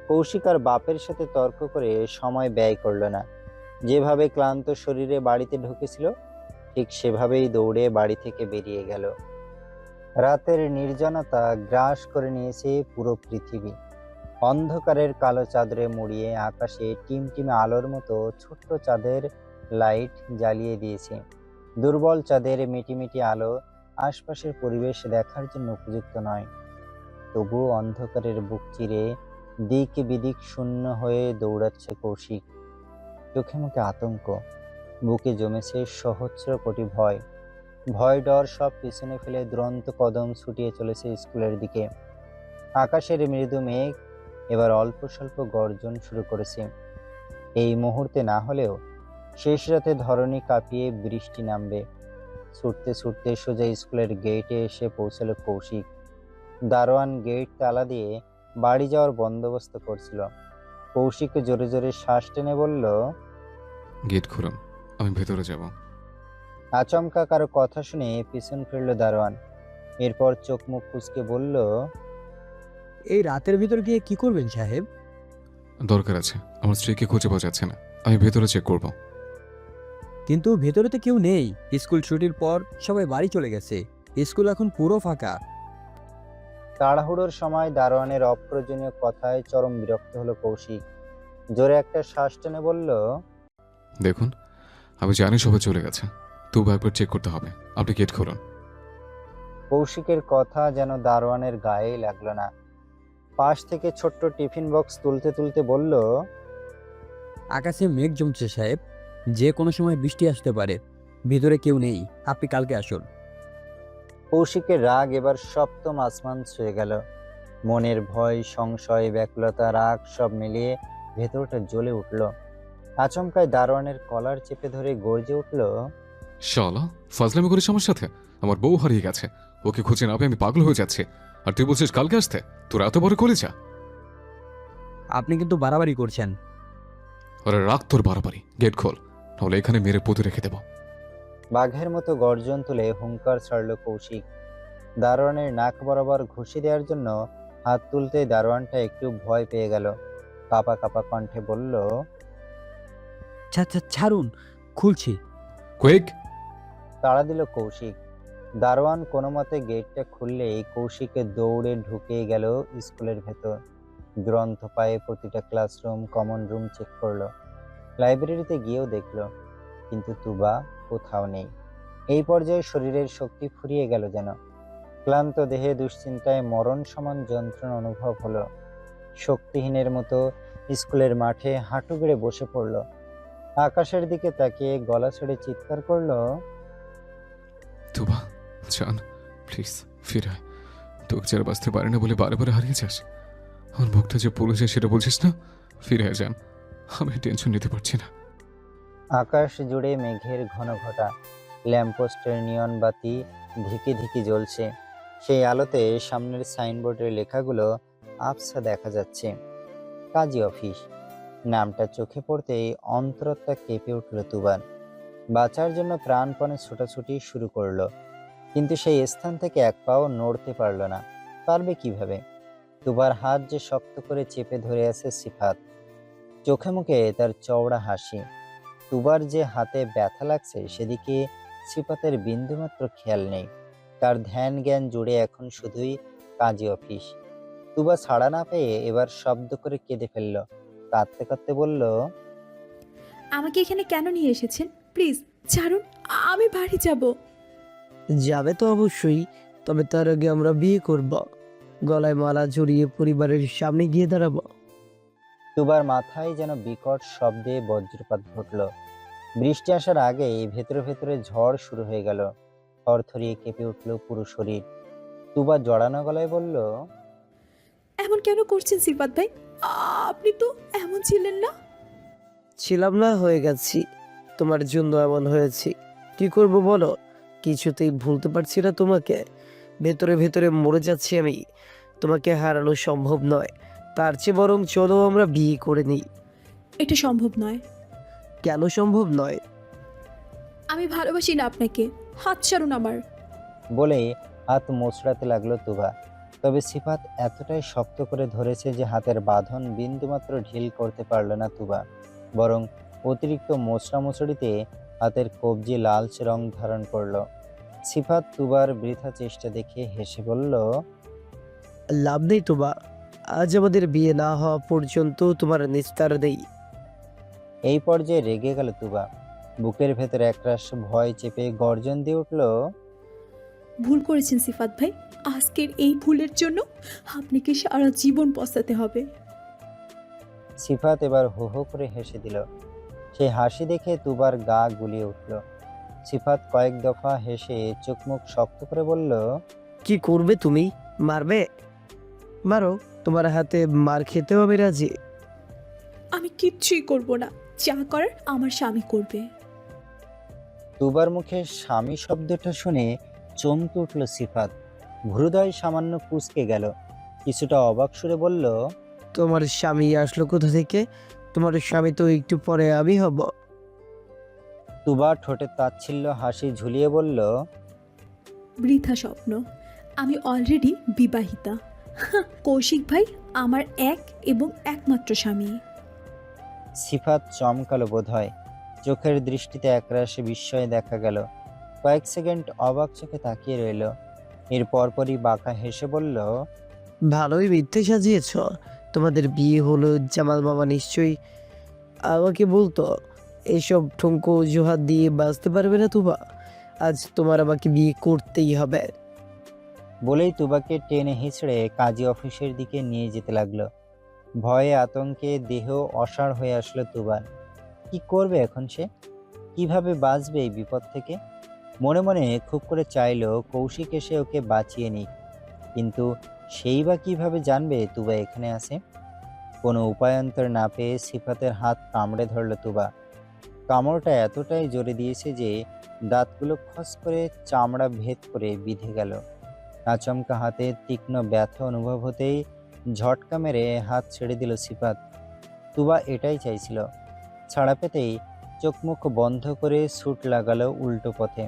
কৌশিক আর বাপের সাথে তর্ক করে সময় ব্যয় করল না। যেভাবে ক্লান্ত শরীরে বাড়িতে ঢুকেছিল ঠিক সেভাবেই দৌড়ে বাড়ি থেকে বেরিয়ে গেল। রাতের নির্জনতা গ্রাস করে নিয়েছে পুরো পৃথিবী। অন্ধকারের কালো চাদরে মুড়িয়ে আকাশে টিমটিমে আলোর মতো ছোট্ট চাঁদের লাইট জ্বালিয়ে দিয়েছে। দুর্বল চাঁদের মিটিমিটি আলো আশপাশের পরিবেশ দেখার জন্য উপযুক্ত নয়। তবুও অন্ধকারের বুক চিরে দিক বিদিক শূন্য হয়ে দৌড়াচ্ছে কৌশিক। চোখে মুখে আতঙ্ক, বুকে জমেছে সহস্র কোটি ভয়। ভয় ডর সব পিছনে ফেলে দুরন্ত কদম ছুটিয়ে চলেছে স্কুলের দিকে। আকাশের মৃদু মেঘ এবার অল্প স্বল্প গর্জন শুরু করেছে। এই মুহূর্তে না হলেও শেষ রাতে ধরণী কাঁপিয়ে বৃষ্টি নামবে। ছুটতে ছুটতে সোজা স্কুলের গেটে এসে পৌঁছালো কৌশিক। দারোয়ান গেট তালা দিয়ে বাড়ি যাওয়ার বন্দোবস্ত করছিল। কৌশিক জোরে জোরে শ্বাস টেনে বলল, গেট খুলুন, আমি ভেতরে যাব। আচমকা কারো কথা শুনে পিছন ফিরল দারোয়ান। এরপর চোখ মুখ কুঁচকে বলল, এই রাতের ভিতর গিয়ে কি করবেন সাহেব? দরকার আছে, আমার স্ত্রীকে খুঁজে পাওয়া যাচ্ছে না। আমি ভেতরে চেক করব। কিন্তু ভেতরে তো কেউ নেই। স্কুল ছুটির পর সবাই বাড়ি চলে গেছে, স্কুল এখন পুরো ফাঁকা। তাড়াহুড়োর সময় দারোয়ানের অপ্রয়োজনীয় কথায় চরম বিরক্ত হলো কৌশিক। জোরে একটা শ্বাস টেনে বলল, দেখুন, আমি জানি সবাই চলে গেছে, তবু একবার চেক করতে হবে। আপনি গেট খুলুন। কৌশিকের কথা যেন দারোয়ানের গায়েই লাগলো না। পাশ থেকে ছোট্ট টিফিন বক্স তুলতে তুলতে বলল, আকাশে মেঘ জমছে সাহেব, যে কোনো সময় বৃষ্টি আসতে পারে। ভিতরে কেউ নেই, আপনি কালকে আসুন। কৌশিকের রাগ এবার সপ্তম আসমান ছুঁয়ে গেল। মনের ভয়, সংশয়, ব্যাকুলতা, রাগ সব মিলিয়ে ভেতরটা জ্বলে উঠল। আচমকায় দারোয়ানের কলার চেপে ধরে গর্জে উঠল, শালা, ফাজলামি করিস আমার সাথে? আমার বউ হারিয়ে গেছে, ওকে খুঁজে না পেয়ে আমি পাগল হয়ে যাচ্ছি, আর তুই বলছিস কালকে আসতে? তোর এত বড় কলিজা! আপনি কিন্তু বাড়াবাড়ি করছেন। আরে রাখ তোর বাড়াবাড়ি, গেট খোল, তাহলে এখানে মেরে পুঁতে রেখে দেবো। বাঘের মতো গর্জন তুলে হুঙ্কার ছাড়ল কৌশিক। দারোয়ানের নাক বরাবর ঘুষি দেওয়ার জন্য হাত তুলতেই দারোয়ানটা একটু ভয় পেয়ে গেল। কাপা কাপা কণ্ঠে বলল, ছাড়ুন, খুলছি। কুইক! তাড়া দিল কৌশিক। দারোয়ান কোনো মতে গেটটা খুললেই কৌশিকে দৌড়ে ঢুকে গেল স্কুলের ভেতর। গ্রন্থ পায়ে প্রতিটা ক্লাসরুম, কমন রুম চেক করলো। লাইব্রেরিতে গিয়েও দেখলো, কিন্তু তুবা কোথাও নেই। এই পর্যায়ে শরীরের শক্তি ফুরিয়ে গেল যেন। ক্লান্ত দেহে দুশ্চিন্তায় মরণ সমান যন্ত্রণা অনুভব হলো। শক্তিহীনের মতো স্কুলের মাঠে হাঁটু গেড়ে বসে পড়ল। আকাশের দিকে তাকিয়ে গলা ছেড়ে চিৎকার করলো, তুবা, জান, প্লিজ ফিরে আয়। তোকে যারা বাঁচতে পারে না বলে বারে বারে হারিয়ে যাস। আমার মুখটা যে পড়ে যায় সেটা বলছিস না? ফিরে আয় জান, আমি টেনশন নিতে পারছি না। আকাশ জুড়ে মেঘের ঘন ঘটা। ল্যাম্পপোস্টের নিয়ন বাতি ধিকি ধিকি জ্বলছে। সেই আলোতে সামনের সাইনবোর্ডের লেখাগুলো আবছা দেখা যাচ্ছে। কাজী অফিস। নামটা চোখে পড়তেই অন্তরত্বা কেঁপে উঠল তুবার। বাঁচার জন্য প্রাণপণে ছোটাছুটি শুরু করলো, কিন্তু সেই স্থান থেকে এক পাও নড়তে পারল না। পারবে কিভাবে? তুবার হাত যে শক্ত করে চেপে ধরে আছে সিফাত। চোখে মুখে তার চওড়া হাসি। তুবার যে হাতে ব্যথা লাগছে সেদিকে সিফাতের বিন্দুমাত্র খেয়াল নেই। তার ধ্যান জ্ঞান জুড়ে এখন শুধুই কাজী অফিস। তুবা ছাড়া না পেয়ে এবার শব্দ করে কেঁদে ফেলল। কাঁদতে কাঁদতে বলল, আমাকে এখানে কেন নিয়ে এসেছেন? প্লিজ ছাড়ুন, আমি বাড়ি যাব। যাবে তো অবশ্যই, তবে তার আগে আমরা বিয়ে করব, গলায় মালা জড়িয়ে পরিবারের সামনে গিয়ে দাঁড়াবো। তুবার মাথায় যেন বিকট শব্দে বজ্রপাত ঘটল। বৃষ্টি আসার আগেই ভেতরে ভেতরে ঝড় শুরু হয়ে গেল। থরথরিয়ে কেঁপে উঠল পুরো শরীর। তুবা জড়ানো গলায় বলল, এমন কেন করছেন সিফাত ভাই? আপনি তো এমন ছিলেন না। ছিলাম না, হয়ে গেছি। তোমার জন্য এমন হয়েছি। কি করব বলো, কিছুতেই ভুলতে পারছি না তোমাকে। ভেতরে ভেতরে মরে যাচ্ছি আমি। তোমাকে হারানো সম্ভব নয়, তার চেয়ে বরং চলো আমরা বিয়ে করে নিই। এটা সম্ভব নয়। কেন সম্ভব নয়? আমি ভালোবাসি না আপনাকে, হাত ছাড়ুন আমার। বলে হাত মোচড়াতে লাগলো তুবা। তবে সিফাত এতটাই শক্ত করে ধরেছে যে হাতের বাঁধন বিন্দুমাত্র ঢিল করতে পারল না তুবা। বরং অতিরিক্ত মোচড়ামোচড়িতে হাতের কবজি লালচে রং ধারণ করলো। সিফাত তুবার বৃথা চেষ্টা দেখে হেসে বলল, লাভ নেই তোমা, আজ আমাদের বিয়ে না হওয়া পর্যন্ত তোমার নিস্তার নেই। এই পর্যায়ে রেগে গেল তুবা। বুকের ভেতরে একরাশ ভয় চেপে গর্জন দিয়ে উঠল, ভুল করেছেন সিফাত ভাই। আজকের এই ভুলের জন্য আপনাকে সারা জীবন পস্তাতে হবে। সিফাত এবার হো হো করে হেসে দিল। সেই হাসি দেখে তুবার গা গুলিয়ে উঠল। সিফাত কয়েক দফা হেসে চোখ মুখ শক্ত করে বলল, কি করবে তুমি? মারবে? মারো, তোমার হাতে মার খেতে হবে রাজি। আমি কিচ্ছুই করব না, যা করার আমার স্বামী করবে। তুবার মুখে স্বামী শব্দটা শুনে চমকে উঠল সিফাত। ভ্রুদয় সামান্য কুঁচকে গেল। কিছুটা অবাক সুরে বলল, তোমার স্বামী আসলো কোথা থেকে? তোমার স্বামী তো একটু পরে আমি হব। তুবা ঠোঁটে তাচ্ছিল্য হাসি ঝুলিয়ে বলল, বৃথা স্বপ্ন, আমি অলরেডি বিবাহিতা। কৌশিক ভাই আমার এক এবং একমাত্র স্বামী। সিফাত চমকালো বোধ হয়, চোখের দৃষ্টিতে একরাশ বিস্ময় দেখা গেল। কয়েক সেকেন্ড অবাক চোখে তাকিয়ে রইল, এর পরপরই বাঁকা হেসে বলল, ভালোই মিথ্যে সাজিয়েছ। তোমাদের বিয়ে হলো, জামাল মামা নিশ্চয়ই আমাকে বলতো। এইসব ঠুনকো অজুহাত দিয়ে বাঁচতে পারবে না তুবা। আজ তোমার আমাকে বিয়ে করতেই হবে। বলেই তুবাকে টেনে হিঁচড়ে কাজী অফিসের দিকে নিয়ে যেতে লাগলো। ভয়ে আতঙ্কে দেহ অসাড় হয়ে আসলো তুবার। কি করবে এখন সে? কিভাবে বাঁচবে এই বিপদ থেকে? মনে মনে খুব করে চাইলো কৌশিক এসে ওকে বাঁচিয়ে নিক, কিন্তু সেই বা কিভাবে জানবে তুবা এখানে আছে? কোনো উপায়ান্তর না পেয়ে সিফাতের হাত কামড়ে ধরল তুবা। কামড়টা এতটাই জোরে দিয়েছে যে দাঁতগুলো খস করে চামড়া ভেদ করে বিঁধে গেল। আচমকা হাতে তীক্ষ্ণ ব্যথা অনুভব হতেই ঝটকা মেরে হাত ছেড়ে দিল সিফাত। তুবা এটাই চাইছিল। ছাড়া পেতেই চোখ মুখ বন্ধ করে ছুট লাগালো উল্টো পথে।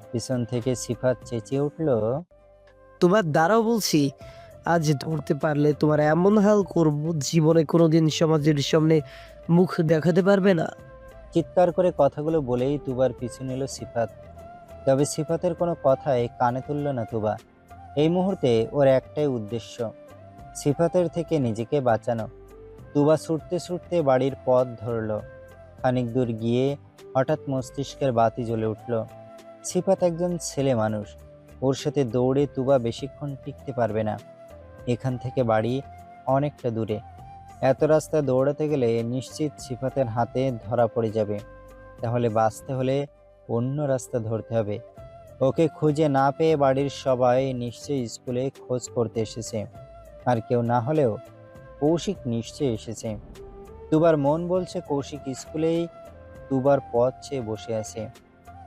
পিছন থেকে সিফাত চেঁচিয়ে উঠল, তোমার দ্বারাও বলছি, আজ ধরতে পারলে তোমার এমন হাল করব, জীবনে কোনোদিন সমাজের সামনে মুখ দেখাতে পারবে না। চিৎকার করে কথাগুলো বলেই তুবার পিছু নিল সিফাত। তবে সিফাতের কোনো কথাই কানে তুলল না তুবা। এই মুহূর্তে ওর একটাই উদ্দেশ্য, সিফাতের থেকে নিজেকে বাঁচানো। তুবা ছুটতে ছুটতে বাড়ির পথ ধরল। খানিক দূর গিয়ে হঠাৎ মস্তিষ্কের বাতি জ্বলে উঠল। সিফাত একজন ছেলে মানুষ, ওর সাথে দৌড়ে তুবা বেশিক্ষণ টিকতে পারবে না। এখান থেকে বাড়ি অনেকটা দূরে, এত রাস্তা দৌড়াতে গেলে নিশ্চিত সিফাতের হাতে ধরা পড়ে যাবে। তাহলে বাঁচতে হলে অন্য রাস্তা ধরতে হবে। ওকে খুঁজে না পেয়ে বাড়ির সবাই নিশ্চয়ই স্কুলে খোঁজ করতে এসেছে, আর কেউ না হলেও কৌশিক নিশ্চয়ই এসেছে। তুবার মন বলছে কৌশিক স্কুলেই তুবার পথ চেয়ে বসে আছে।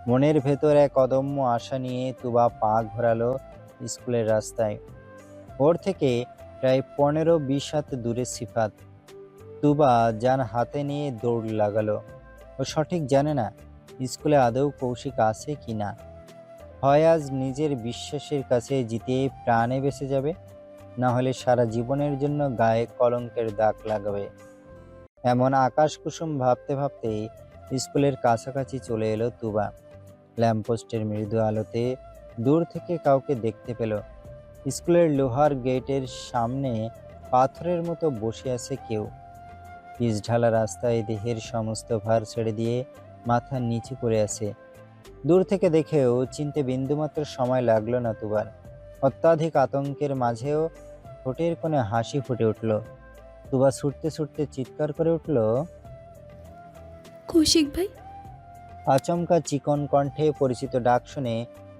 মনের ভেতর এক অদম্য আশা নিয়ে তুবা পা ঘোরালো স্কুলের রাস্তায়। ওর থেকে প্রায় 15-20 হাত দূরে সিফাত। তুবা যান হাতে নিয়ে দৌড় লাগালো। ও সঠিক জানে না স্কুলে আদৌ কৌশিক আছে কি না। হয় আজ নিজের বিশ্বাসের কাছে জিতে প্রাণে বেঁচে যাবে, না হলে সারা জীবনের জন্য গায়ে কলঙ্কের দাগ লাগাবে। এমন আকাশ কুসুম ভাবতে ভাবতেই স্কুলের কাছাকাছি চলে এলো তুবা। ল্যাম্পপোস্টের মৃদু আলোতে দূর থেকে কাউকে দেখতে পেল। স্কুলের লোহার গেটের সামনে পাথরের মতো বসে আছে কেউ। পিচ ঢালা রাস্তায় দেহের সমস্ত ভার ছেড়ে দিয়ে মাথা নিচু করে আছে। দূর থেকে দেখেও চিনতে বিন্দুমাত্র সময় লাগলো না তুবার। অত্যাধিক আতঙ্কের মাঝেও ঠোঁটের কোণে হাসি ফুটে উঠল। তুবা ছুটতে ছুটতে চিৎকার করে উঠল, কৌশিক ভাই। আচমকা চিকন কণ্ঠে পরিচিত ডাক শুনে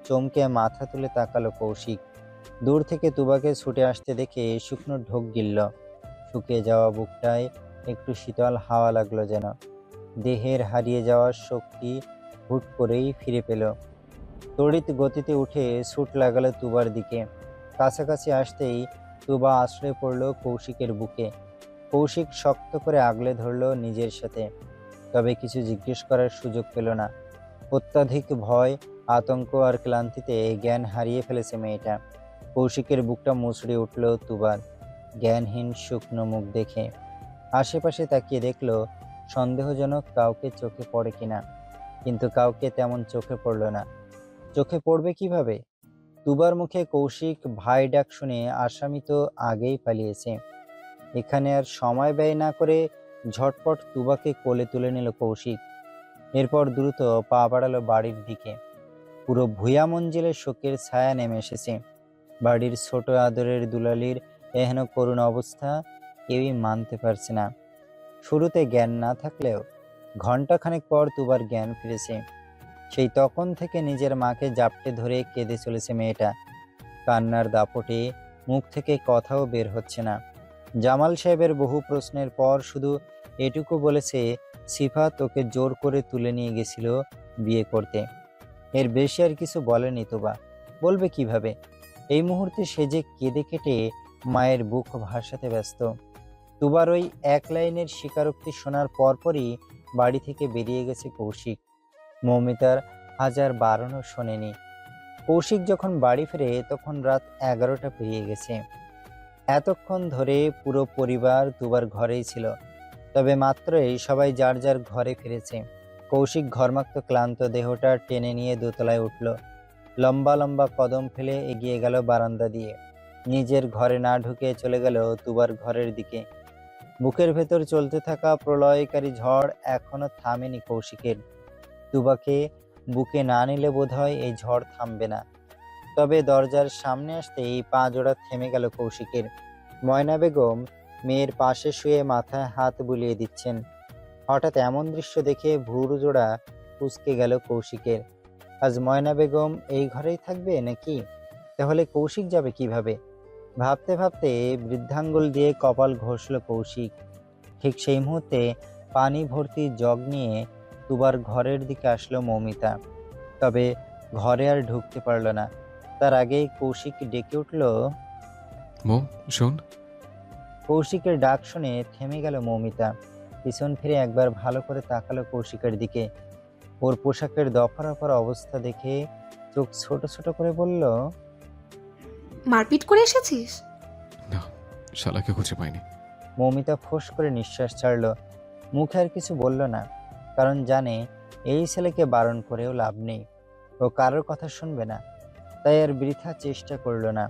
চমকে মাথা তুলে তাকালো কৌশিক। দূর থেকে তুবাকে ছুটে আসতে দেখে শুকনো ঢোক গিলল। শুকিয়ে যাওয়া বুকটায় একটু শীতল হাওয়া লাগলো যেন। দেহের হারিয়ে যাওয়ার শক্তি হুট করেই ফিরে পেল। তড়িৎ গতিতে উঠে ছুট লাগালো তুবার দিকে। কাছাকাছি আসতেই তুবা আশ্রয় পড়ল কৌশিকের বুকে। কৌশিক শক্ত করে আগলে ধরল নিজের সাথে, তবে কিছু জিজ্ঞেস করার সুযোগ পেল না। অত্যাধিক ভয়, আতঙ্ক আর ক্লান্তিতে জ্ঞান হারিয়ে ফেলেছে মেয়েটা। কৌশিকের বুকটা মুচড়ে উঠল তুবার জ্ঞানহীন শুকনো মুখ দেখে। আশেপাশে তাকিয়ে দেখল সন্দেহজনক কাউকে চোখে পড়ে কিনা, কিন্তু কাউকে তেমন চোখে পড়ল না। চোখে পড়বে কিভাবে? তুবার মুখে কৌশিক ভাই ডাক শুনে আসামি তো আগেই পালিয়েছে। এখানে আর সময় ব্যয় না করে ঝটপট তুবাকে কোলে তুলে নিল কৌশিক। এরপর দ্রুত পা বাড়ালো বাড়ির দিকে। পুরো ভুয়া মঞ্জিলে শোকের ছায়া নেমে এসেছে। বাড়ির ছোট আদরের দুলালির এহেন করুণ অবস্থা কেউই মানতে পারছে না। শুরুতে জ্ঞান না থাকলেও ঘন্টাখানেক পর তুবার জ্ঞান ফিরেছে। সেই তখন থেকে নিজের মাকে জাপটে ধরে কেঁদে চলেছে মেয়েটা। কান্নার দাপটে মুখ থেকে কথাও বের হচ্ছে না। জামাল সাহেবের বহু প্রশ্নের পর শুধু এটুকু বলেছে সিফাত ওকে জোর করে তুলে নিয়ে গেছিল বিয়ে করতে। এর বেশি আর কিছু বলেনি তুবা। বলবে কিভাবে? এই মুহূর্তে সে যে কেঁদে কেটে মায়ের বুক ভাসাতে ব্যস্ত। তুবার ওই এক লাইনের স্বীকারোক্তি শোনার পরপরই বাড়ি থেকে বেরিয়ে গেছে কৌশিক। মৌমিতার হাজার বারণও শোনেনি। কৌশিক যখন বাড়ি ফিরে তখন রাত 11টা পেরিয়ে গেছে। এতক্ষণ ধরে পুরো পরিবার তুবার ঘরেই ছিল। তবে মাত্রই সবাই যার যার ঘরে ফিরেছে। কৌশিক ঘর্মাক্ত ক্লান্ত দেহটা টেনে নিয়ে দোতলায় উঠল। লম্বা লম্বা কদম ফেলে এগিয়ে গেল বারান্দা দিয়ে। নিজের ঘরে না ঢুকে চলে গেল তুবার ঘরের দিকে। বুকের ভেতর চলতে থাকা প্রলয়কারী ঝড় এখনো থামেনি কৌশিকের। তুবাকে বুকে না নিলে বোধহয় এই ঝড় থামবে না। তবে দরজার সামনে আসতেই পা জোড়া থেমে গেল কৌশিকের। ময়না বেগম মেয়ের পাশে শুয়ে মাথায় হাত বুলিয়ে দিচ্ছেন। হঠাৎ এমন দৃশ্য দেখে ভুরু জোড়া কুঁচকে গেল কৌশিকের। আজ ময়না বেগম এই ঘরেই থাকবে নাকি? তাহলে কৌশিক যাবে কিভাবে? ভাবতে ভাবতে বৃদ্ধাঙ্গুল দিয়ে কপাল ঘষল কৌশিক। ঠিক সেই মুহূর্তে পানি ভর্তি জগ নিয়ে তুবার ঘরের দিকে আসলো মৌমিতা। তবে ঘরে আর ঢুকতে পারল না। তার আগেই কৌশিক ডেকে উঠল। মো, শোন। কৌশিকের ডাক শুনে থেমে গেল মৌমিতা। পিছন ফিরে একবার ভালো করে তাকালো কৌশিকের দিকে। ওর পোশাকের দফা রফার অবস্থা দেখে চোখ ছোট ছোট করে বলল, মারপিট করে এসেছিস? না, শালাকে খুঁজে পাইনি। মৌমিতা ফোঁস করে নিঃশ্বাস ছাড়ল। মুখে আর কিছু বলল না, কারণ জানে এই ছেলেকে বারণ করেও লাভ নেই। ও কারোর কথা শুনবে না, তাই আর বৃথা চেষ্টা করল না।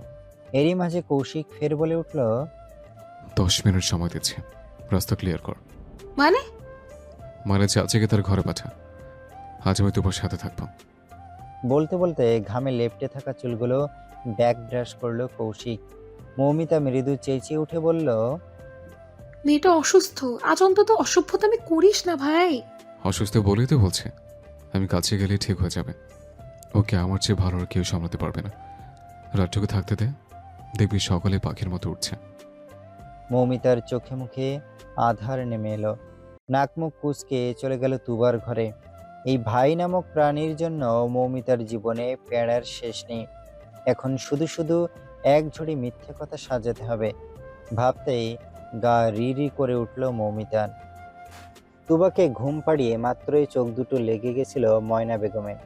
এরই মাঝে কৌশিক ফের বলে উঠল, 10 মিনিট সময় দিচ্ছি, রাস্তা ক্লিয়ার কর। মানে চাচিকে তার ঘরে পাঠা। আজ আমি তোমার সাথে থাকবো। বলতে বলতে ঘামে লেপ্টে থাকা চুলগুলো ব্যাক ব্রাশ করলো কৌশিক। মৌমিতা মৃদু চেঁচিয়ে উঠে বলল, মেয়েটা অসুস্থ, আজ অন্তত অসভ্যতামি করিস না ভাই। অসুস্থ বলেই তো বলছে, আমি কাছে গেলেই ঠিক হয়ে যাবে। ওকে আমার চেয়ে ভালো আর কেউ সামলাতে পারবে না। রাতটুকু থাকতে দে, দেখবি সকালে পাখির মতো উঠছে। মৌমিতার চোখে মুখে আধার নেমে এলো। নাক মুখ কুঁচকে চলে গেল তুবার ঘরে। এই ভাই নামক প্রাণীর জন্য মৌমিতার জীবনে পেড়ার শেষ নেই। এখন শুধু শুধু এক ঝুড়ি মিথ্যে কথা সাজাতে হবে। ভাবতেই গা রি রি করে উঠল মৌমিতার। তুবাকে ঘুম পাড়িয়ে মাত্রই চোখ দুটো লেগে গেছিল ময়না বেগমের।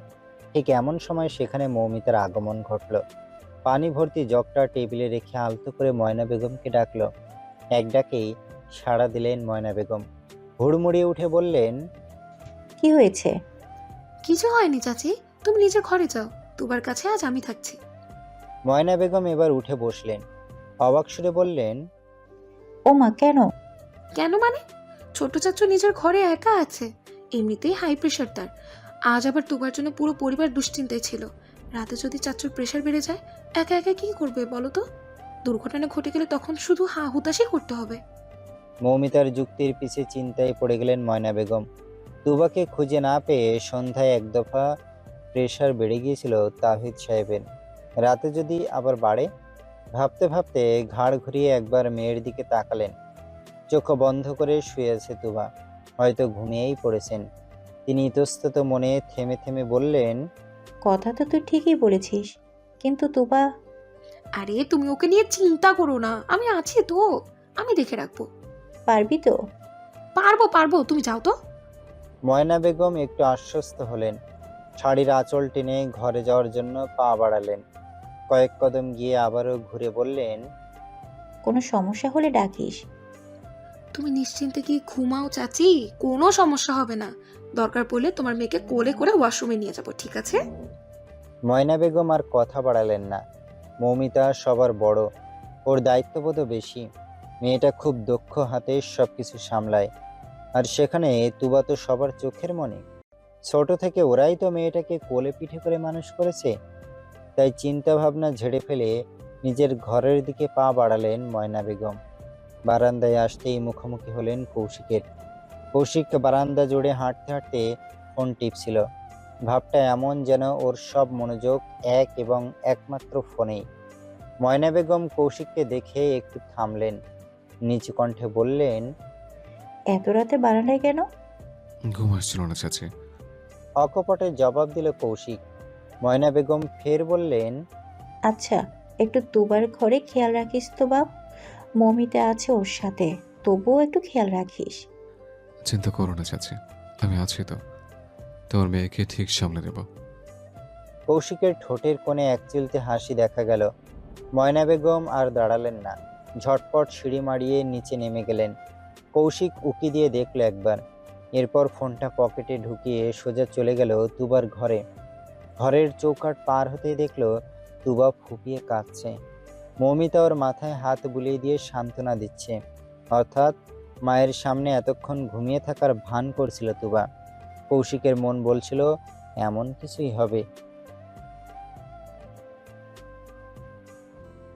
ঠিক এমন সময় সেখানে মৌমিতার আগমন ঘটল। পানি ভর্তি জগটা টেবিলে রেখে আলতো করে ময়না বেগমকে ডাকল। এক ডাকেই সাড়া দিলেন ময়না বেগম। হুড়মুড়িয়ে উঠে বললেন, কি হয়েছে? কিছু হয়নি চাচি, তুমি নিজের ঘরে যাও, তোমার কাছে আজ আমি থাকছি। ময়না বেগম এবার উঠে বসলেন। অবাক সুরে বললেন, ও মা, কেন? কেন মানে? ছোট চাচু নিজের ঘরে একা আছে, এমনিতেই হাই প্রেশার তার। আজ আবার তোমার জন্য পুরো পরিবার দুশ্চিন্তায় ছিল। রাতে যদি চাচুর প্রেশার বেড়ে যায়, একা একা কি করবে বলো তো? দুর্ঘটনা ঘটে গেলে তখন শুধু হা হুতাশই করতে হবে। মৌমিতার যুক্তির পিছে চিন্তায় পড়ে গেলেন ময়না বেগম। তুবাকে খুঁজে না পেয়ে সন্ধ্যায় এক দফা প্রেশার বেড়ে গিয়েছিল তাহিদ সাহেবের। রাতে যদি আবার বাড়ে? ভাবতে ভাবতে ঘাড় ঘুরিয়ে একবার মেয়ের দিকে তাকালেন। চোখ বন্ধ করে শুয়ে আছে তুবা, হয়তো ঘুমিয়েই পড়েছেন। তিনি ইতস্তত মনে থেমে থেমে বললেন, কথা তো তুই ঠিকই বলেছিস, কিন্তু তুবা। আরে তুমি ওকে নিয়ে চিন্তা করো না, আমি আছি তো, আমি দেখে রাখবো। পারবি তো? পারবো পারবো, তুমি যাও তো। ময়না বেগম একটু আশ্বস্ত হলেন। শাড়ির আঁচল টেনে ঘরে যাওয়ার জন্য পা বাড়ালেন। কয়েক কদম গিয়ে আবারও ঘুরে বললেন, কোনো সমস্যা হলে ডাকিস। তুমি নিশ্চিন্তে কি ঘুমাও চাচি, কোনো সমস্যা হবে না। দরকার পড়লে তোমার মেয়েকে কোলে করে ওয়াশরুমে নিয়ে যাবো, ঠিক আছে? ময়না বেগম আর কথা বাড়ালেন না। মৌমিতা সবার বড়, ওর দায়িত্ববোধও বেশি। মেয়েটা খুব দক্ষ হাতে সবকিছু সামলায়। আর সেখানে তুবা তো সবার চোখের মনে। ছোট থেকে ওরাই তো মেয়েটাকে কোলে পিঠে করে মানুষ করেছে। তাই চিন্তা ভাবনা ঝেড়ে ফেলে নিজের ঘরের দিকে পা বাড়ালেন ময়না বেগম। বারান্দায় আসতেই মুখোমুখি হলেন কৌশিকের। কৌশিক বারান্দা জুড়ে হাঁটতে হাঁটতে ফোন টিপছিল। ভাবটা এমন যেন ওর সব মনোযোগ এক এবং একমাত্র ফোনেই। ময়না বেগম কৌশিককে দেখে একটু থামলেন। নিচু কণ্ঠে বললেন, এত রাতে বারান্দায় কেন? ঘুম আসছিল না চাচি। অকপটে জবাব দিল কৌশিক। ময়না বেগম ফের বললেন, আচ্ছা, একটু তুবার ঘরে খেয়াল রাখিস তো বাপ। মমিতা আছে ওর সাথে, তবুও একটু খেয়াল রাখিস। চিন্তা করো না চাচি, আমি আছি তো, তোমার মেয়েকে ঠিক সামলে দেব। কৌশিকের ঠোঁটের কোণে এক চিলতে হাসি দেখা গেল। ময়না বেগম আর দাঁড়ালেন না, ঝটপট সিঁড়ি মারিয়ে নিচে নেমে গেলেন। কৌশিক উকি দিয়ে দেখলো একবার, এরপর ফোনটা পকেটে ঢুকিয়ে সোজা চলে গেল তুবার ঘরে। ঘরের চৌকাঠ পার হতেই দেখলো তুবা ফুপিয়ে কাঁদছে। মৌমিতা ওর মাথায় হাত বুলিয়ে দিয়ে সান্ত্বনা দিচ্ছে। অর্থাৎ মায়ের সামনে এতক্ষণ ঘুমিয়ে থাকার ভান করছিল তুবা। কৌশিকের মন বলছিল এমন কিছুই হবে।